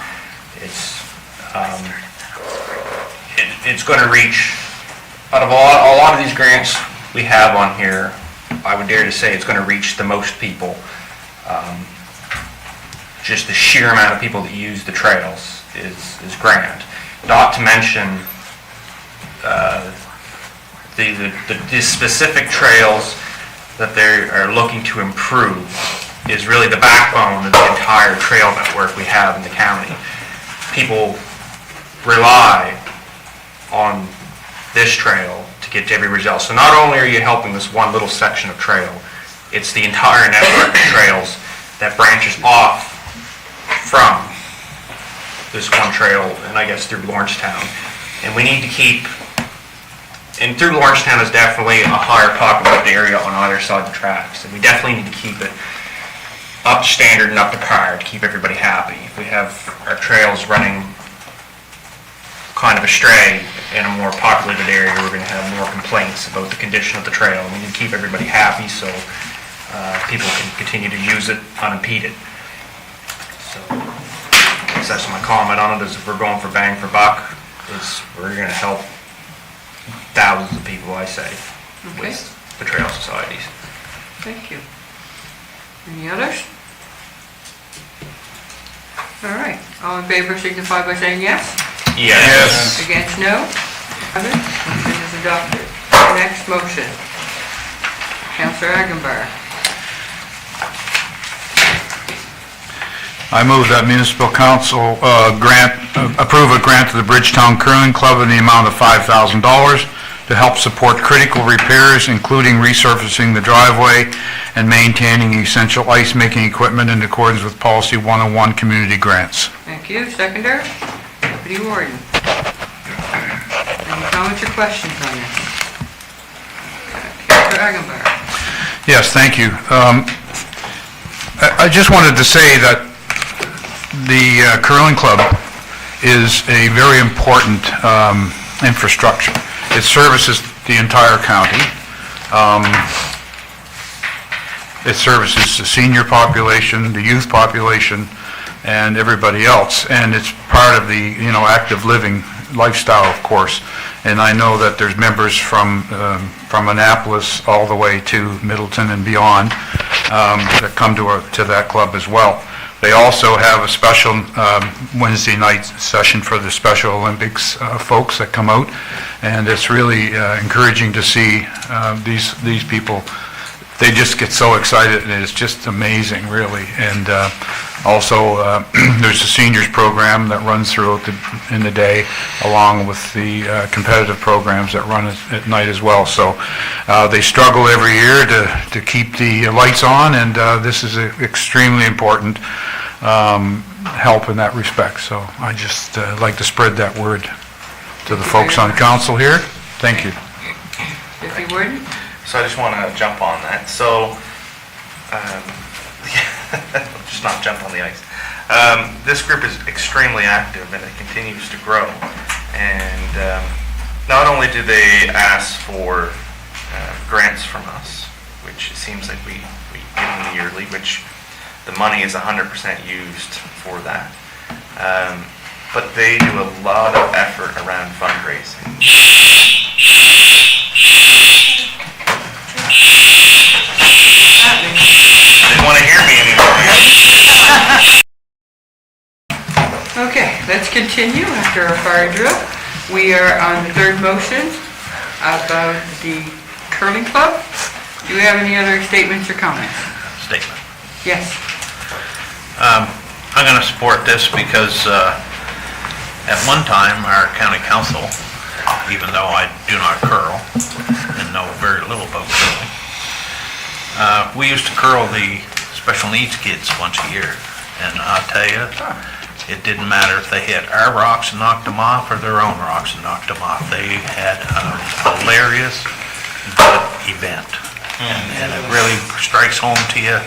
It's going to reach, out of a lot of these grants we have on here, I would dare to say it's going to reach the most people. Just the sheer amount of people that use the trails is grand. Not to mention the specific trails that they are looking to improve is really the backbone of the entire trail network we have in the county. People rely on this trail to get to every result. So not only are you helping this one little section of trail, it's the entire network of trails that branches off from this one trail, and I guess through Lawrencetown. And we need to keep, and through Lawrencetown is definitely a higher populated area on either side of the tracks, and we definitely need to keep it up to standard and up to par to keep everybody happy. If we have our trails running kind of astray in a more populated area, we're going to have more complaints about the condition of the trail. We need to keep everybody happy so people can continue to use it unimpeded. So that's my comment on it, is if we're going for bang for buck, we're going to help thousands of people, I say, with the trail societies. Thank you. Any others? All right, all in favor signify by saying yes. Yes. Against, no? Motion is adopted. Next motion. Councillor Agenbar. I move that municipal council approve a grant to the Bridgetown Curling Club in the amount of $5,000 to help support critical repairs, including resurfacing the driveway and maintaining essential ice-making equipment in accordance with Policy 101 community grants. Thank you. Seconder? Deputy Warden. Any comments or questions on this? Councillor Agenbar. Yes, thank you. I just wanted to say that the Curling Club is a very important infrastructure. It services the entire county. It services the senior population, the youth population, and everybody else. And it's part of the, active living lifestyle, of course. And I know that there's members from Annapolis all the way to Middleton and beyond that come to that club as well. They also have a special Wednesday night session for the Special Olympics folks that come out, and it's really encouraging to see these people. They just get so excited, and it's just amazing, really. And also, there's a seniors program that runs throughout in the day, along with the competitive programs that run at night as well. So they struggle every year to keep the lights on, and this is extremely important help in that respect. So I just like to spread that word to the folks on council here. Thank you. Deputy Warden. So I just want to jump on that. So, just not jump on the ice. This group is extremely active and it continues to grow. And not only do they ask for grants from us, which it seems like we give them yearly, which the money is 100% used for that. But they do a lot of effort around fundraising. Didn't want to hear me anymore. Okay, let's continue after our fire drill. We are on the third motion about the curling club. Do we have any other statements or comments? Statement. Yes. I'm going to support this because at one time, our county council, even though I do not curl and know very little about curling, we used to curl the special needs kids once a year. And I'll tell you, it didn't matter if they hit our rocks and knocked them off or their own rocks and knocked them off. They had a hilarious, good event. And it really strikes home to you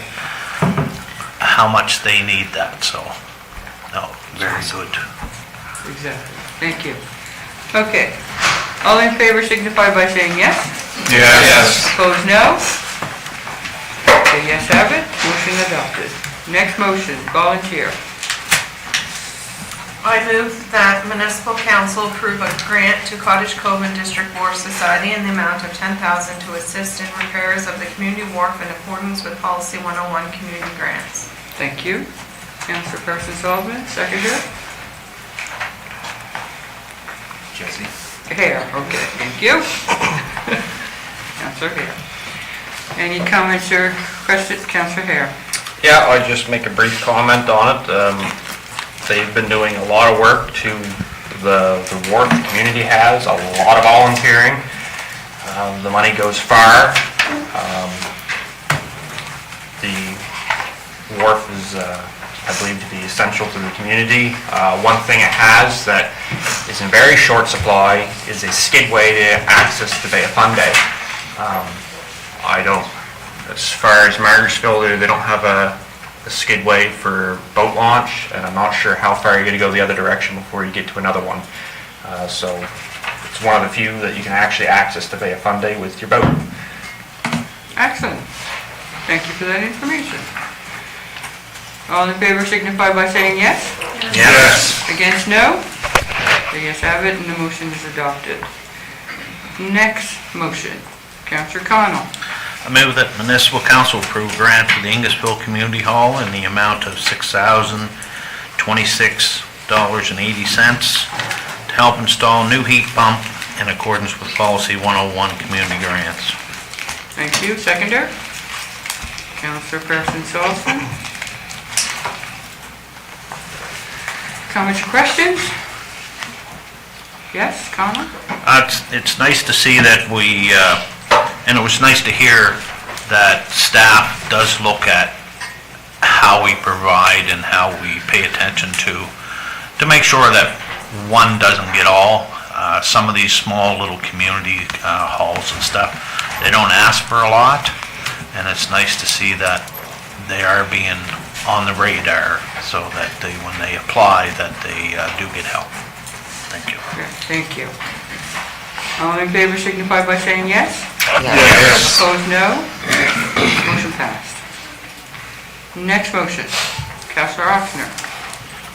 how much they need that. So, no, very good. Exactly. Thank you. Okay. All in favor signify by saying yes. Yes. Opposed, no. Okay, yes have it. Motion adopted. Next motion, volunteer. I move that municipal council approve a grant to Cottage Cove and District Wharf Society in the amount of $10,000 to assist in repairs of the community wharf in accordance with Policy 101 community grants. Thank you. Councillor Carson Sullivan, seconder. Jesse. Hare, okay, thank you. Councillor Hare. Any comments or questions, Councillor Hare? Yeah, I'll just make a brief comment on it. They've been doing a lot of work to the wharf the community has, a lot of volunteering. The money goes far. The wharf is, I believe, to be essential to the community. One thing it has that is in very short supply is a skidway to access to Bay of Fundy. I don't, as far as Margarettsville, they don't have a skidway for boat launch, and I'm not sure how far you're going to go the other direction before you get to another one. So it's one of the few that you can actually access to Bay of Fundy with your boat. Excellent. Thank you for that information. All in favor signify by saying yes. Yes. Against, no. The ayes have it, and the motion is adopted. Next motion, Councillor Connell. I move that municipal council approve grant to the Ingesville Community Hall in the amount of $6,026.80 to help install new heat pump in accordance with Policy 101 Community Grants. Thank you. Seconder? Councillor Person Salzman. Comments or questions? Yes, Connell? It's nice to see that we, and it was nice to hear that staff does look at how we provide and how we pay attention to make sure that one doesn't get all. Some of these small little community halls and stuff, they don't ask for a lot, and it's nice to see that they are being on the radar so that they, when they apply, that they do get help. Thank you. Okay, thank you. All in favor signify by saying yes. Yes. Opposed, no. Motion passed. Next motion, Councillor Oxner.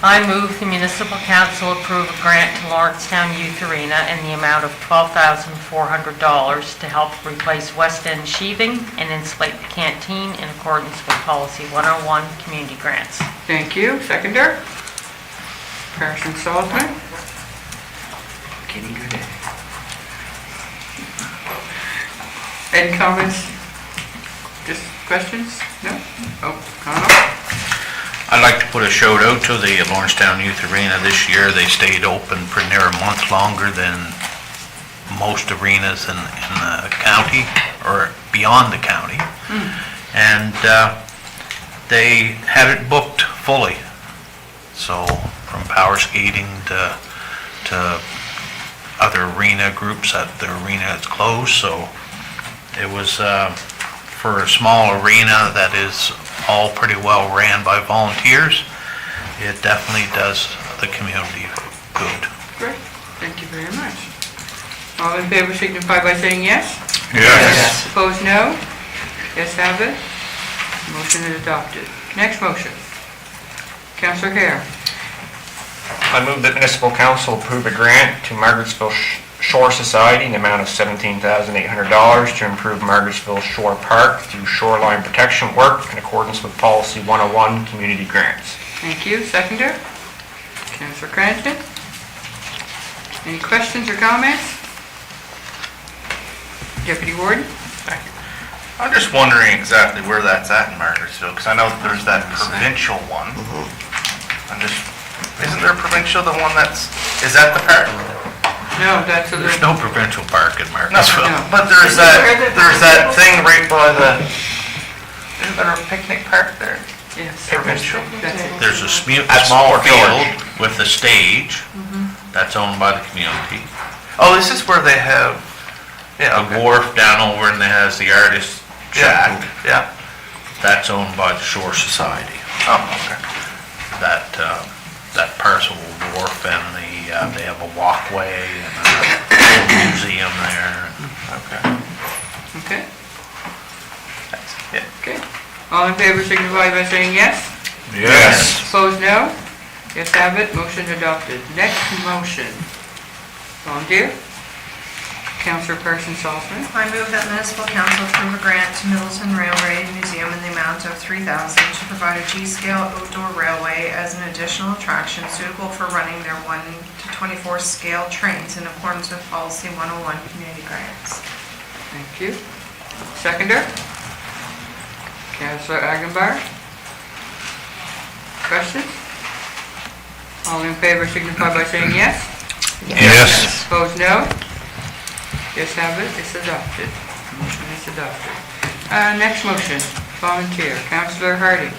I move the municipal council approve a grant to Lawrencetown Youth Arena in the amount of $12,400 to help replace West End sheathing and insulate the canteen in accordance with Policy 101 Community Grants. Thank you. Seconder? Person Salzman. Getting good at it. Any comments? Just questions? No? Oh, Connell? I'd like to put a shout out to the Lawrencetown Youth Arena this year. They stayed open for near a month longer than most arenas in the county, or beyond the county. And they had it booked fully. So from power skating to other arena groups at the arena is closed. So it was for a small arena that is all pretty well ran by volunteers. It definitely does the community good. Great. Thank you very much. All in favor signify by saying yes. Yes. Opposed, no. Yes, have it. Motion is adopted. Next motion. Councillor Hare. I move that municipal council approve a grant to Margarettsville Shore Society in the amount of $17,800 to improve Margarettsville Shore Park through shoreline protection work in accordance with Policy 101 Community Grants. Thank you. Seconder? Councillor Cranston. Any questions or comments? Deputy Warden? Thank you. I'm just wondering exactly where that's at in Margarettsville, because I know that there's that provincial one. Isn't there a provincial, the one is that the park? No, that's a There's little... no provincial park in Margarettsville. No. But there's that thing right by isn't there a picnic park there? Yes. Provincial. That's it. There's a At small Fort George. field with a stage that's owned by the community. Oh, this is where they have, yeah, The okay. wharf down over and it has the artist shack. Yeah. That's owned by the Shore Society. Oh, okay. That parcel of wharf and they have a walkway and a little museum there. Okay. Okay. Yeah. Okay. All in favor signify by saying yes. Yes. Opposed, no. Yes, have it. Motion adopted. Next motion. Volunteer? Councillor Person Salzman. I move that municipal council approve a grant to Middleton Railway Museum in the amount of $3,000 to provide a G-scale outdoor railway as an additional attraction suitable for running their 1 to 24 scale trains in accordance with Policy 101 Community Grants. Thank you. seconder? Councillor Agenbar? Questions? All in favor signify by saying yes. Yes. Opposed, no. Yes, have it, it's adopted. Motion is adopted. Next motion, volunteer, Councillor Hardy.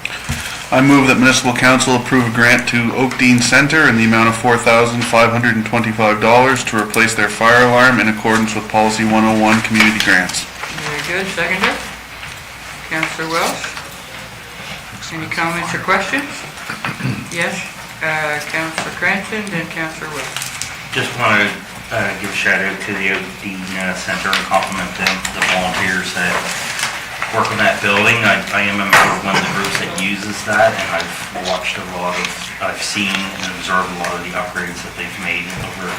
I move that municipal council approve a grant to Oak Dean Center in the amount of $4,525 to replace their fire alarm in accordance with Policy 101 Community Grants. Very good, seconder? Councillor Welsh? Any comments or questions? Yes, Councillor Cranston, then Councillor Welsh. Just want to give a shout out to the Oak Dean Center and compliment them, the volunteers that work in that building. I am a member of one of the groups that uses that, and I've seen and observed a lot of the upgrades that they've made over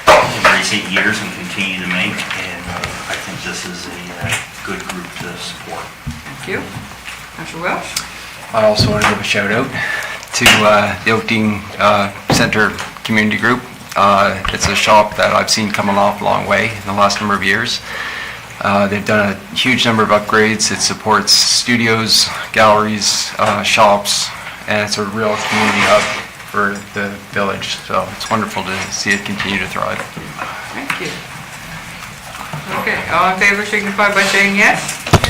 in recent years and continue to make, and I think this is a good group to support. Thank you. Councillor Welsh? I also want to give a shout out to the Oak Dean Center Community Group. It's a shop that I've seen come a long way in the last number of years. They've done a huge number of upgrades. It supports studios, galleries, shops, and it's a real community hub for the village. So it's wonderful to see it continue to thrive. Thank you. Okay, all in favor signify by saying yes.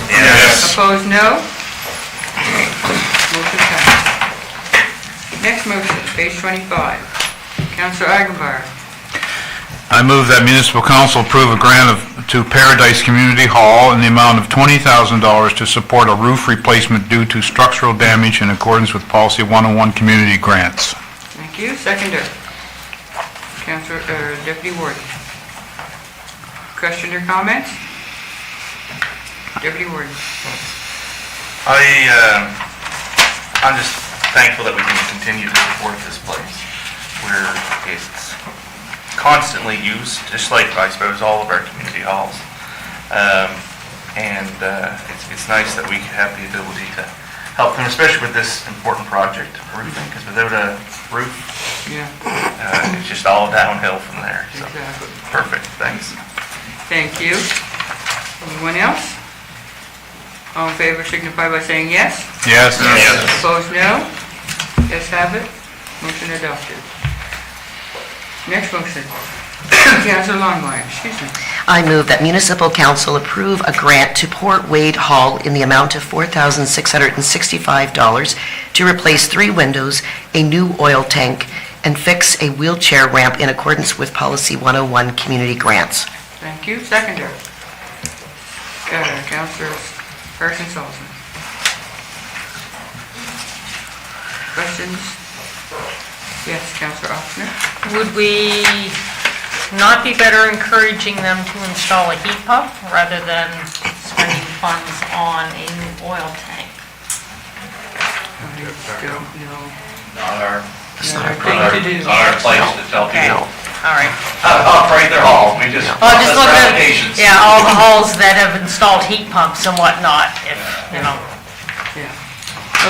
Yes. Opposed, no. Motion passed. Next motion, page 25. Councillor Agenbar. I move that municipal council approve a grant to Paradise Community Hall in the amount of $20,000 to support a roof replacement due to structural damage in accordance with Policy 101 Community Grants. Thank you. Seconder. Councillor, Deputy Warden. Question or comments? Deputy Warden. I'm just thankful that we can continue to support this place where it's constantly used, just like, I suppose, all of our community halls. It's nice that we have the ability to help them, especially with this important project, roofing, because without a roof, it's just all downhill from there. So, Exactly. perfect, thanks. Thank you. Anyone else? All in favor signify by saying yes. Yes. Opposed, no. Yes, have it. Motion adopted. Next motion. Councillor Longmire, excuse me. I move that municipal council approve a grant to Port Wade Hall in the amount of $4,665 to replace 3 windows, a new oil tank, and fix a wheelchair ramp in accordance with Policy 101 Community Grants. Thank you. Seconder. Councillor Carson Sullivan. Questions? Yes, Councillor Oxner. Would we not be better encouraging them to install a heat pump rather than spending funds on a new oil tank? Not our Thing to do. place to tell Okay, people all right. how to operate their hall. We just Well, just process look their at, applications. yeah, all the halls that have installed heat pumps and whatnot, if, you know,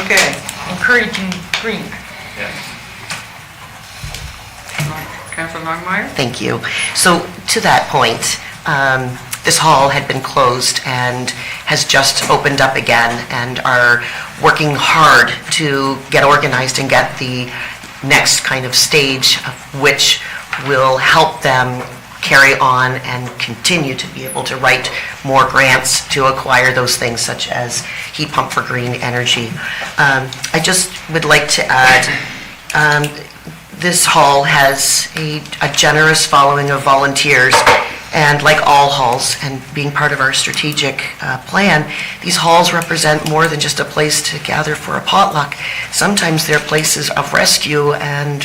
Okay. encouraging green. Yes. Councillor Longmire. Thank you. So to that point, this hall had been closed and has just opened up again and are working hard to get organized and get the next kind of stage of which will help them carry on and continue to be able to write more grants to acquire those things such as heat pump for green energy. I just would like to add, this hall has a generous following of volunteers, and like all halls, and being part of our strategic plan, these halls represent more than just a place to gather for a potluck. Sometimes they're places of rescue and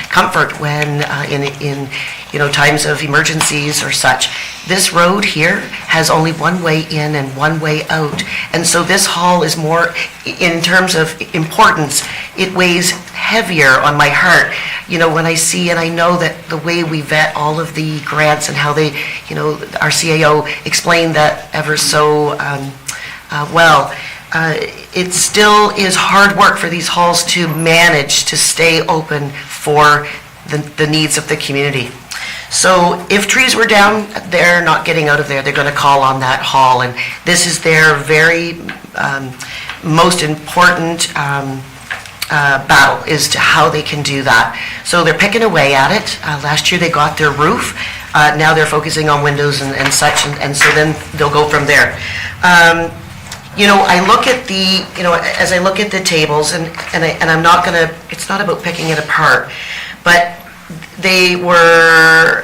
comfort when in times of emergencies or such. This road here has only one way in and one way out, and so this hall is more, in terms of importance, it weighs heavier on my heart. When I see and I know that the way we vet all of the grants and how they, our CAO explained that ever so well, it still is hard work for these halls to manage to stay open for the needs of the community. So if trees were down, they're not getting out of there, they're going to call on that hall, and this is their very most important battle, is to how they can do that. So they're picking away at it. Last year they got their roof, now they're focusing on windows and such, and so then they'll go from there. I look at as I look at the tables, and I'm not gonna, it's not about picking it apart, but they were,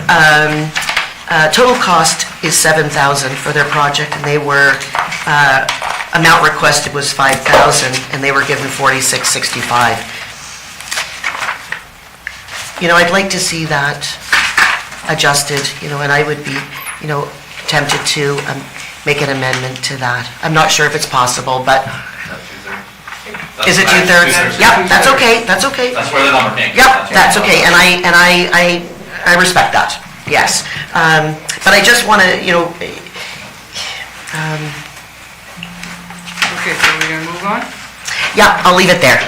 total cost is $7,000 for their project, and they were, amount requested was $5,000, and they were given $46.65. I'd like to see that adjusted, and I would be, tempted to make an amendment to that. I'm not sure if it's possible, but... Is it 2/3? Yeah, that's okay, that's okay. That's where the number came. Yep, that's okay, and I respect that, yes. But I just want to, Okay, so we're gonna move on? yeah, I'll leave it there.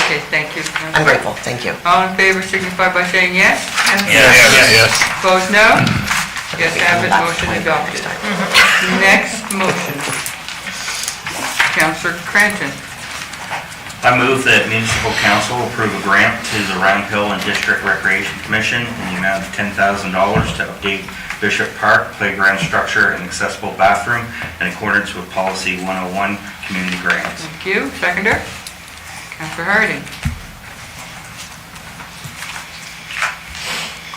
Okay, thank you. I'm grateful, thank you. All in favor signify by saying yes. Yes. Opposed, no? Yes, have it, motion adopted. Next motion. Councillor Cranton. I move that municipal council approve a grant to the Round Hill and District Recreation Commission in the amount of $10,000 to update Bishop Park playground structure and accessible bathroom in accordance with Policy 101 Community Grants. Thank you. Seconder? Councillor Harding.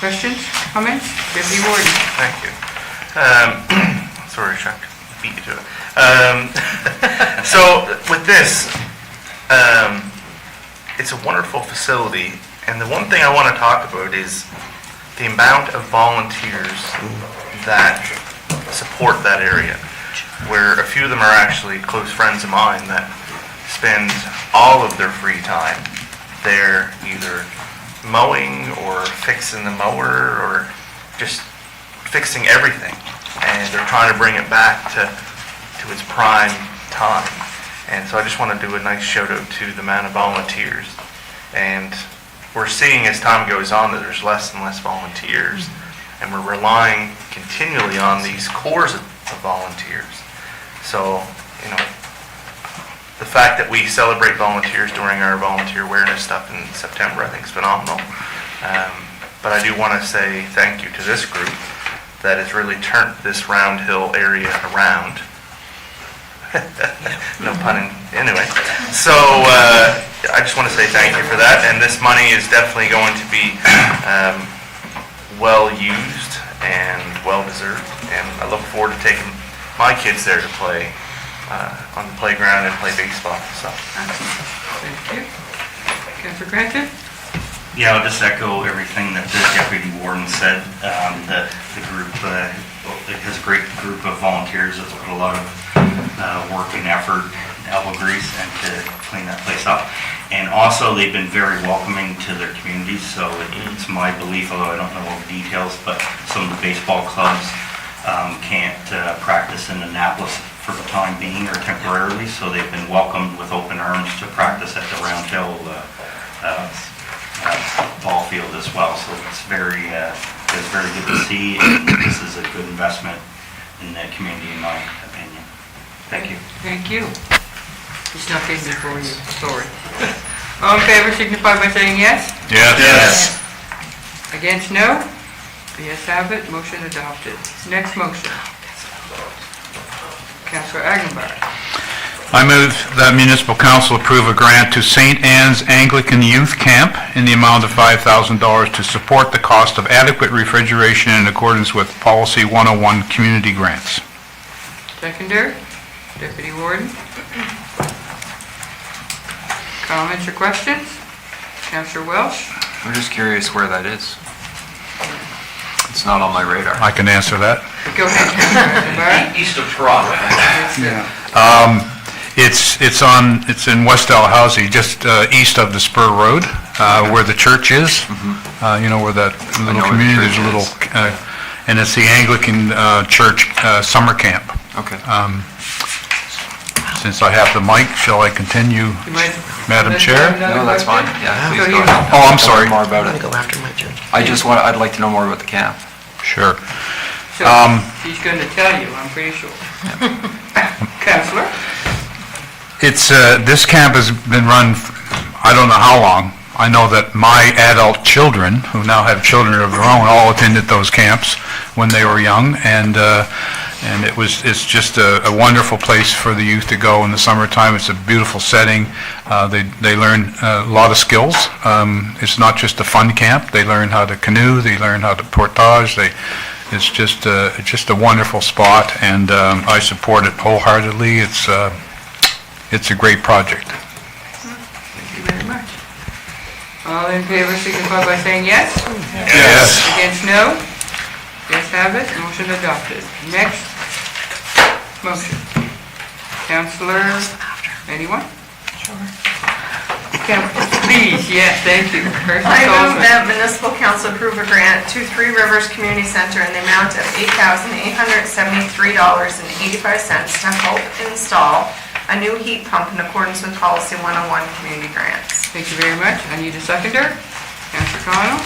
Questions, comments? Deputy Warden. Thank you. Sorry, Chuck, beat you to it. So with this, it's a wonderful facility, and the one thing I want to talk about is the amount of volunteers that support that area, where a few of them are actually close friends of mine that spend all of their free time there, either mowing or fixing the mower or just fixing everything, and they're trying to bring it back to its prime time. And so I just want to do a nice shout out to the amount of volunteers, and we're seeing as time goes on that there's less and less volunteers, and we're relying continually on these corps of volunteers. So, the fact that we celebrate volunteers during our volunteer awareness stuff in September, I think is phenomenal. But I do want to say thank you to this group that has really turned this Round Hill area around. No pun in, anyway. So I just want to say thank you for that, and this money is definitely going to be well used and well deserved, and I look forward to taking my kids there to play on the playground and play baseball. So. Thank you. Councillor Cranton? Yeah, I'll just echo everything that the Deputy Warden said. The group has a great group of volunteers that put a lot of work and effort, elbow grease, and to clean that place up. And also, they've been very welcoming to their communities, so it's my belief, although I don't know all the details, but some of the baseball clubs can't practice in Annapolis for the time being or temporarily, so they've been welcomed with open arms to practice at the Round Hill ball field as well. So it's very good to see, and this is a good investment in the community, in my opinion. Thank you. Thank you. It's not easy for you, sorry. All in favor signify by saying yes. Yes. Against, no? The ayes have it, motion adopted. Next motion. Councillor Agenbach. I move that municipal council approve a grant to St. Anne's Anglican Youth Camp in the amount of $5,000 to support the cost of adequate refrigeration in accordance with Policy 101 Community Grants. Seconder, Deputy Warden. Comments or questions? Councillor Welsh? I'm just curious where that is. It's not on my radar. I can answer that. Go ahead, Councillor Agenbach. East of Toronto. It's in West Dalhousie, just east of the Spur Road, where the church is. Where that little community, there's a little, and it's the Anglican Church summer camp. Okay. Since I have the mic, shall I continue, Madam Chair? No, that's fine. Yeah, please So go you- ahead. Oh, I'm sorry. More about I'm it. going to go after my turn. I'd like to know more about the camp. Sure. So he's going to tell you, I'm pretty sure. Counselor? It's, this camp has been run, I don't know how long. I know that my adult children, who now have children of their own, all attended those camps when they were young, and it's just a wonderful place for the youth to go in the summertime. It's a beautiful setting. They learn a lot of skills. It's not just a fun camp. They learn how to canoe, they learn how to portage, it's just a wonderful spot, and I support it wholeheartedly. It's a great project. Thank you very much. All in favor signify by saying yes. Yes. Against no? Yes, have it, motion adopted. Next motion. Counselor, anyone? Please, yes, thank you. Person I move Salzman. that municipal council approve a grant to Three Rivers Community Center in the amount of $8,873.85 to help install a new heat pump in accordance with policy 101 community grants. Thank you very much. I need a seconder. Counselor Connell.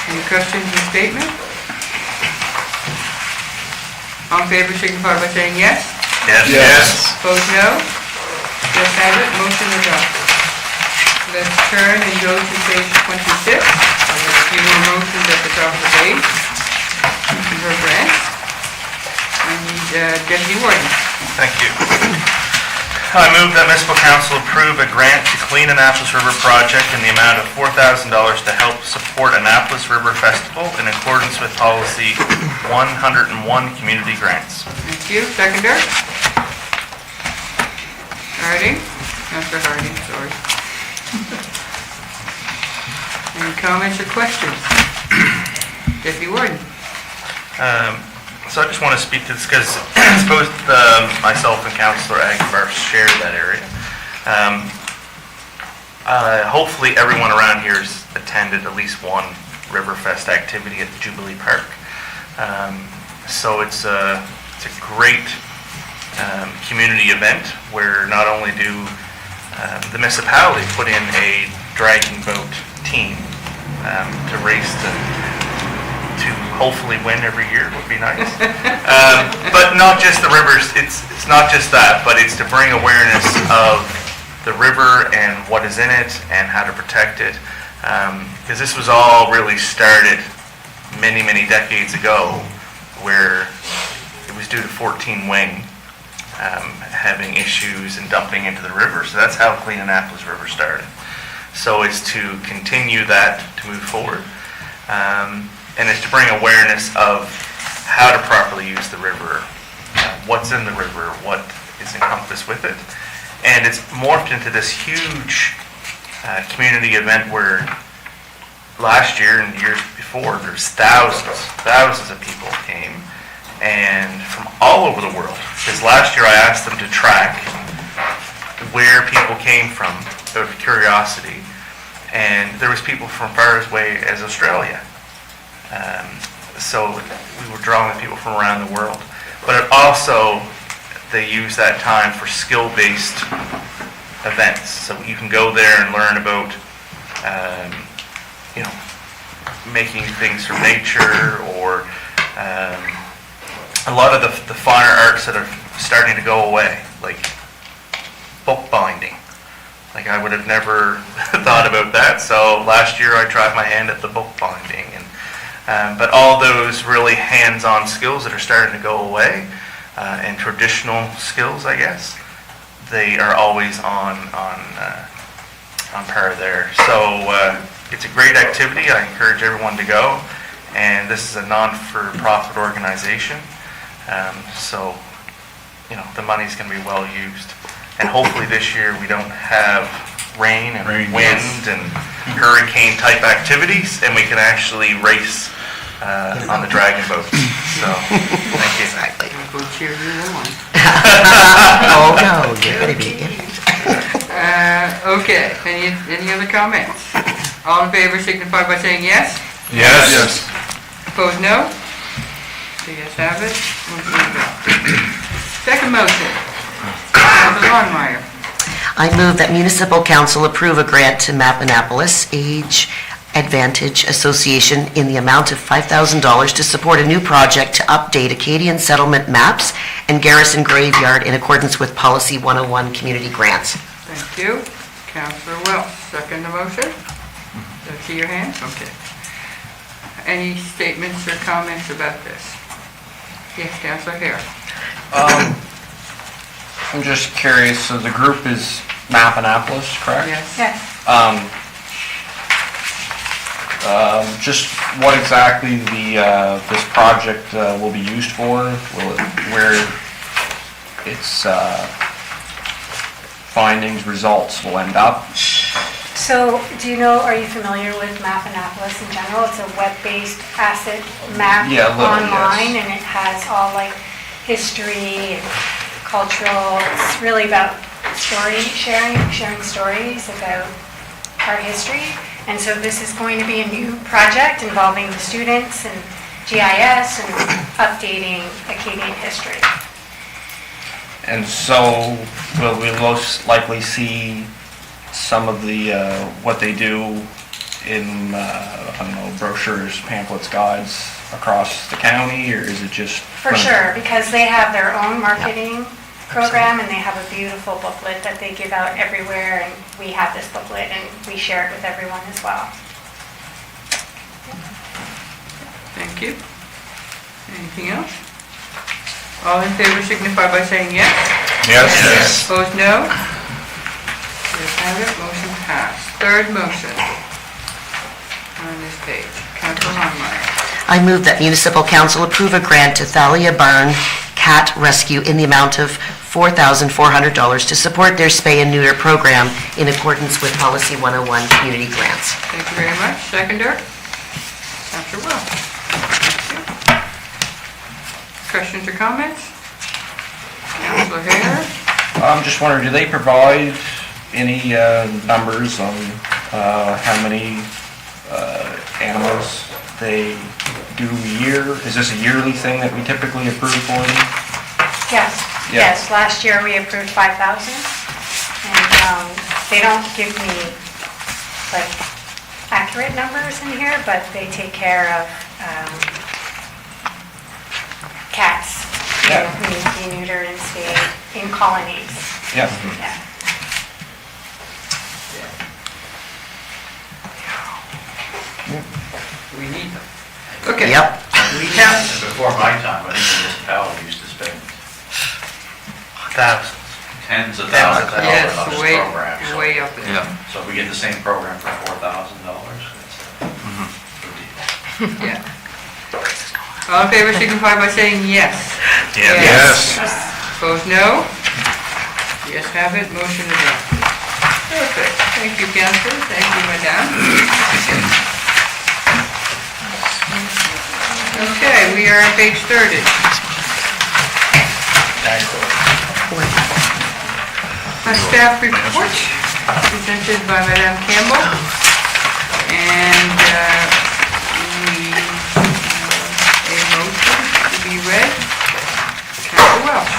Any questions or statement? All in favor signify by saying yes. Yes. Opposed, no. Yes, have it, motion adopted. Let's turn and go to page 26. I have a few more motions at the top of the page. For grants. I need Deputy Warden. Thank you. I move that municipal council approve a grant to Clean Annapolis River project in the amount of $4,000 to help support Annapolis River Festival in accordance with policy 101 community grants. Thank you. Seconder? Harding? Counselor Harding, sorry. Any comments or questions? Deputy Warden. So I just want to speak to this because I suppose myself and Councillor Aguilar share that area. Hopefully everyone around here has attended at least one Riverfest activity at the Jubilee Park. So it's a great community event where not only do the municipality put in a dragging boat team to race to hopefully win every year would be nice. But not just the rivers, it's not just that, but it's to bring awareness of the river and what is in it and how to protect it. Because this was all really started many, many decades ago where it was due to 14 Wing having issues and dumping into the river. So that's how Clean Annapolis River started. So it's to continue that to move forward. And it's to bring awareness of how to properly use the river, what's in the river, what is encompassed with it. And it's morphed into this huge community event where last year and years before, there's thousands of people came, and from all over the world. Because last year I asked them to track where people came from out of curiosity, and there was people from far away as Australia. So we were drawing people from around the world. But it also, they use that time for skill-based events. So you can go there and learn about, making things from nature, or a lot of the finer arts that are starting to go away, like bookbinding. Like I would have never thought about that. So last year I tried my hand at the bookbinding, but all those really hands-on skills that are starting to go away, and traditional skills, I guess, they are always on par there. So it's a great activity. I encourage everyone to go, and this is a non-for-profit organization, so the money's going to be well used. And hopefully this year we don't have rain and wind and hurricane-type activities, and we can actually race on the dragon boat. So, thank you. Exactly. I'll go cheer you on. Oh, no, you're going to be in it. Okay, any other comments? All in favor signify by saying yes. Yes. Opposed, no? The ayes have it. Motion adopted. Second motion. Councilor Longmire. I move that municipal council approve a grant to Map Annapolis, age Advantage Association in the amount of $5,000 to support a new project to update Acadian settlement maps and Garrison Graveyard in accordance with Policy 101 community grants. Thank you. Councillor Welch, second the motion? Did I see your hand? Okay. Any statements or comments about this? Yes, Councillor Hare. I'm just curious, so the group is Mappanapolis, correct? Yes. Yes. Just what exactly this project will be used for? Where its findings, results will end up? So, are you familiar with Mappanapolis in general? It's a web-based asset map Yeah, a little, online, yes. and it has all like history and cultural. It's really about sharing stories about our history. And so this is going to be a new project involving the students and GIS and updating Acadian history. And so will we most likely see some of the, what they do in, brochures, pamphlets, guides across the county, or is it just? For sure, because they have their own marketing program, and they have a beautiful booklet that they give out everywhere, and we have this booklet, and we share it with everyone as well. Thank you. Anything else? All in favor signify by saying yes. Yes. Opposed, no. Yes, have it, motion passed. Third motion on this page. Councillor Longmire. I move that Municipal Council approve a grant to Thalia Barn Cat Rescue in the amount of $4,400 to support their spay and neuter program in accordance with Policy 101 community grants. Thank you very much. Seconder? Councillor Welch. Thank you. Questions or comments? Councillor Hare? I'm just wondering, do they provide any numbers on how many animals they do a year? Is this a yearly thing that we typically approve for them? Yes, Yeah. yes, last year we approved 5,000, and they don't give me like accurate numbers in here, but they take care of cats, Yeah. who need to be neutered and spayed in colonies. Yeah. Yeah. We need them. Okay. Yep. Before my time, I think the municipality used to spend Thousands. tens of thousands of Yes, dollars on this way, program. So- way up there. So if we get the same program for $4,000, that's a good deal. Yeah. All in favor signify by saying yes. Yes. Opposed, no. Yes, have it, motion adopted. Perfect. Thank you, Councillor. Thank you, Madame. Okay, we are on page 30. A staff report presented by Madame Campbell. And a motion to be read. Councillor Welch.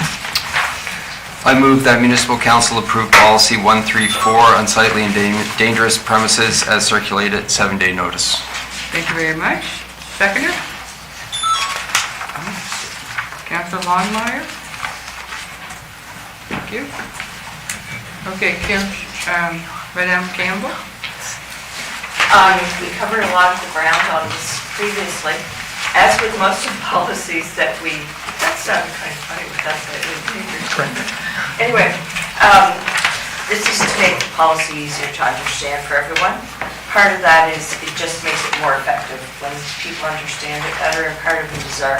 I move that municipal council approve policy 134, unsightly and dangerous premises as circulated, 7-day notice. Thank you very much. Seconder? Councillor Longmire? Thank you. Okay, Madame Campbell? We covered a lot of the ground on this previously. As with most of the policies that that sounded kind of funny with that. Anyway, this is to make the policy easier to understand for everyone. Part of that is it just makes it more effective when people understand it better, and part of it is our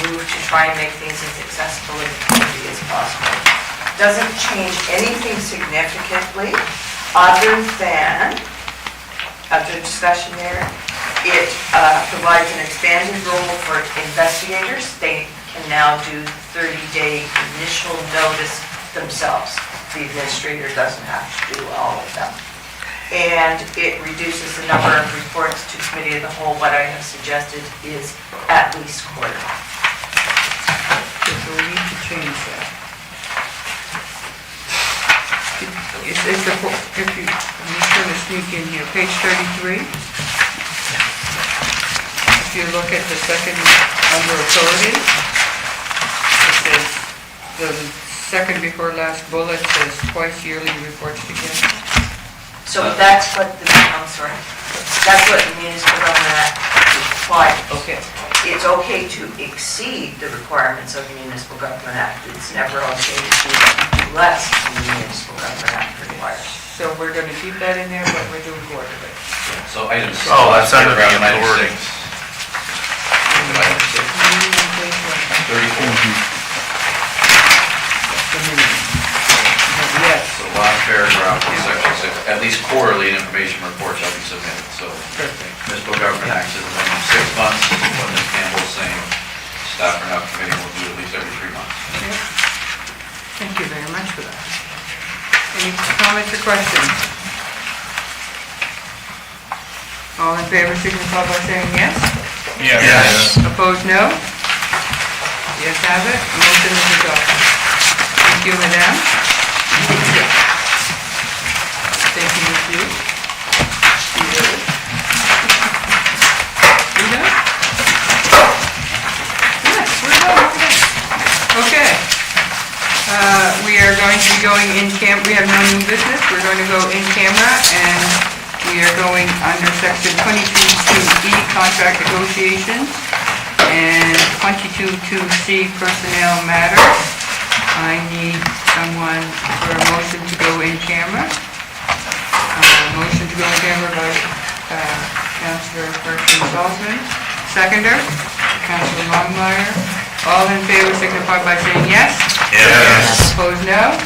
move to try and make things as accessible in the community as possible. Doesn't change anything significantly other than, after discussion there, it provides an expanded role for investigators. They can now do 30-day initial notice themselves. The administrator doesn't have to do all of them. And it reduces the number of reports to committee of the whole. What I have suggested is at least quarterly. Okay, so we need to change that. I'm just going to sneak in here, page 33. if you look at the second under authority, it says, the second before last bullet says twice yearly reports to council. So that's what I'm sorry, that's what the Municipal Government Act requires. Okay. It's okay to exceed the requirements of the Municipal Government Act. It's never okay to do less than the Municipal Government Act requires. So we're gonna keep that in there, but we're doing quarter of it. So item 6. Oh, that's under the paragraph, item authority. 6. Item 6, 34. Yes. So last paragraph in section 6, at least quarterly information reports shall be submitted. So Municipal Government Act says minimum 6 months, what Ms. Campbell is saying, staff or not committee will do at least every 3 months. Thank you very much for that. Any comments or questions? All in favor, signify by saying yes. Yes. Opposed, no? Yes, have it. Motion is adopted. Thank you, madam. Thank you, Ms. Yu. We done? Yes, we're done. Okay. We are going to be going in we have no new business. We're going to go in camera, and we are going under section 22.2E, contract negotiations, and 22.2C, personnel matters. I need someone for a motion to go in camera. Motion to go in camera by Councillor Person Salzman. Seconder, Councillor Longmire. All in favor signify by saying yes. Yes. Opposed, no.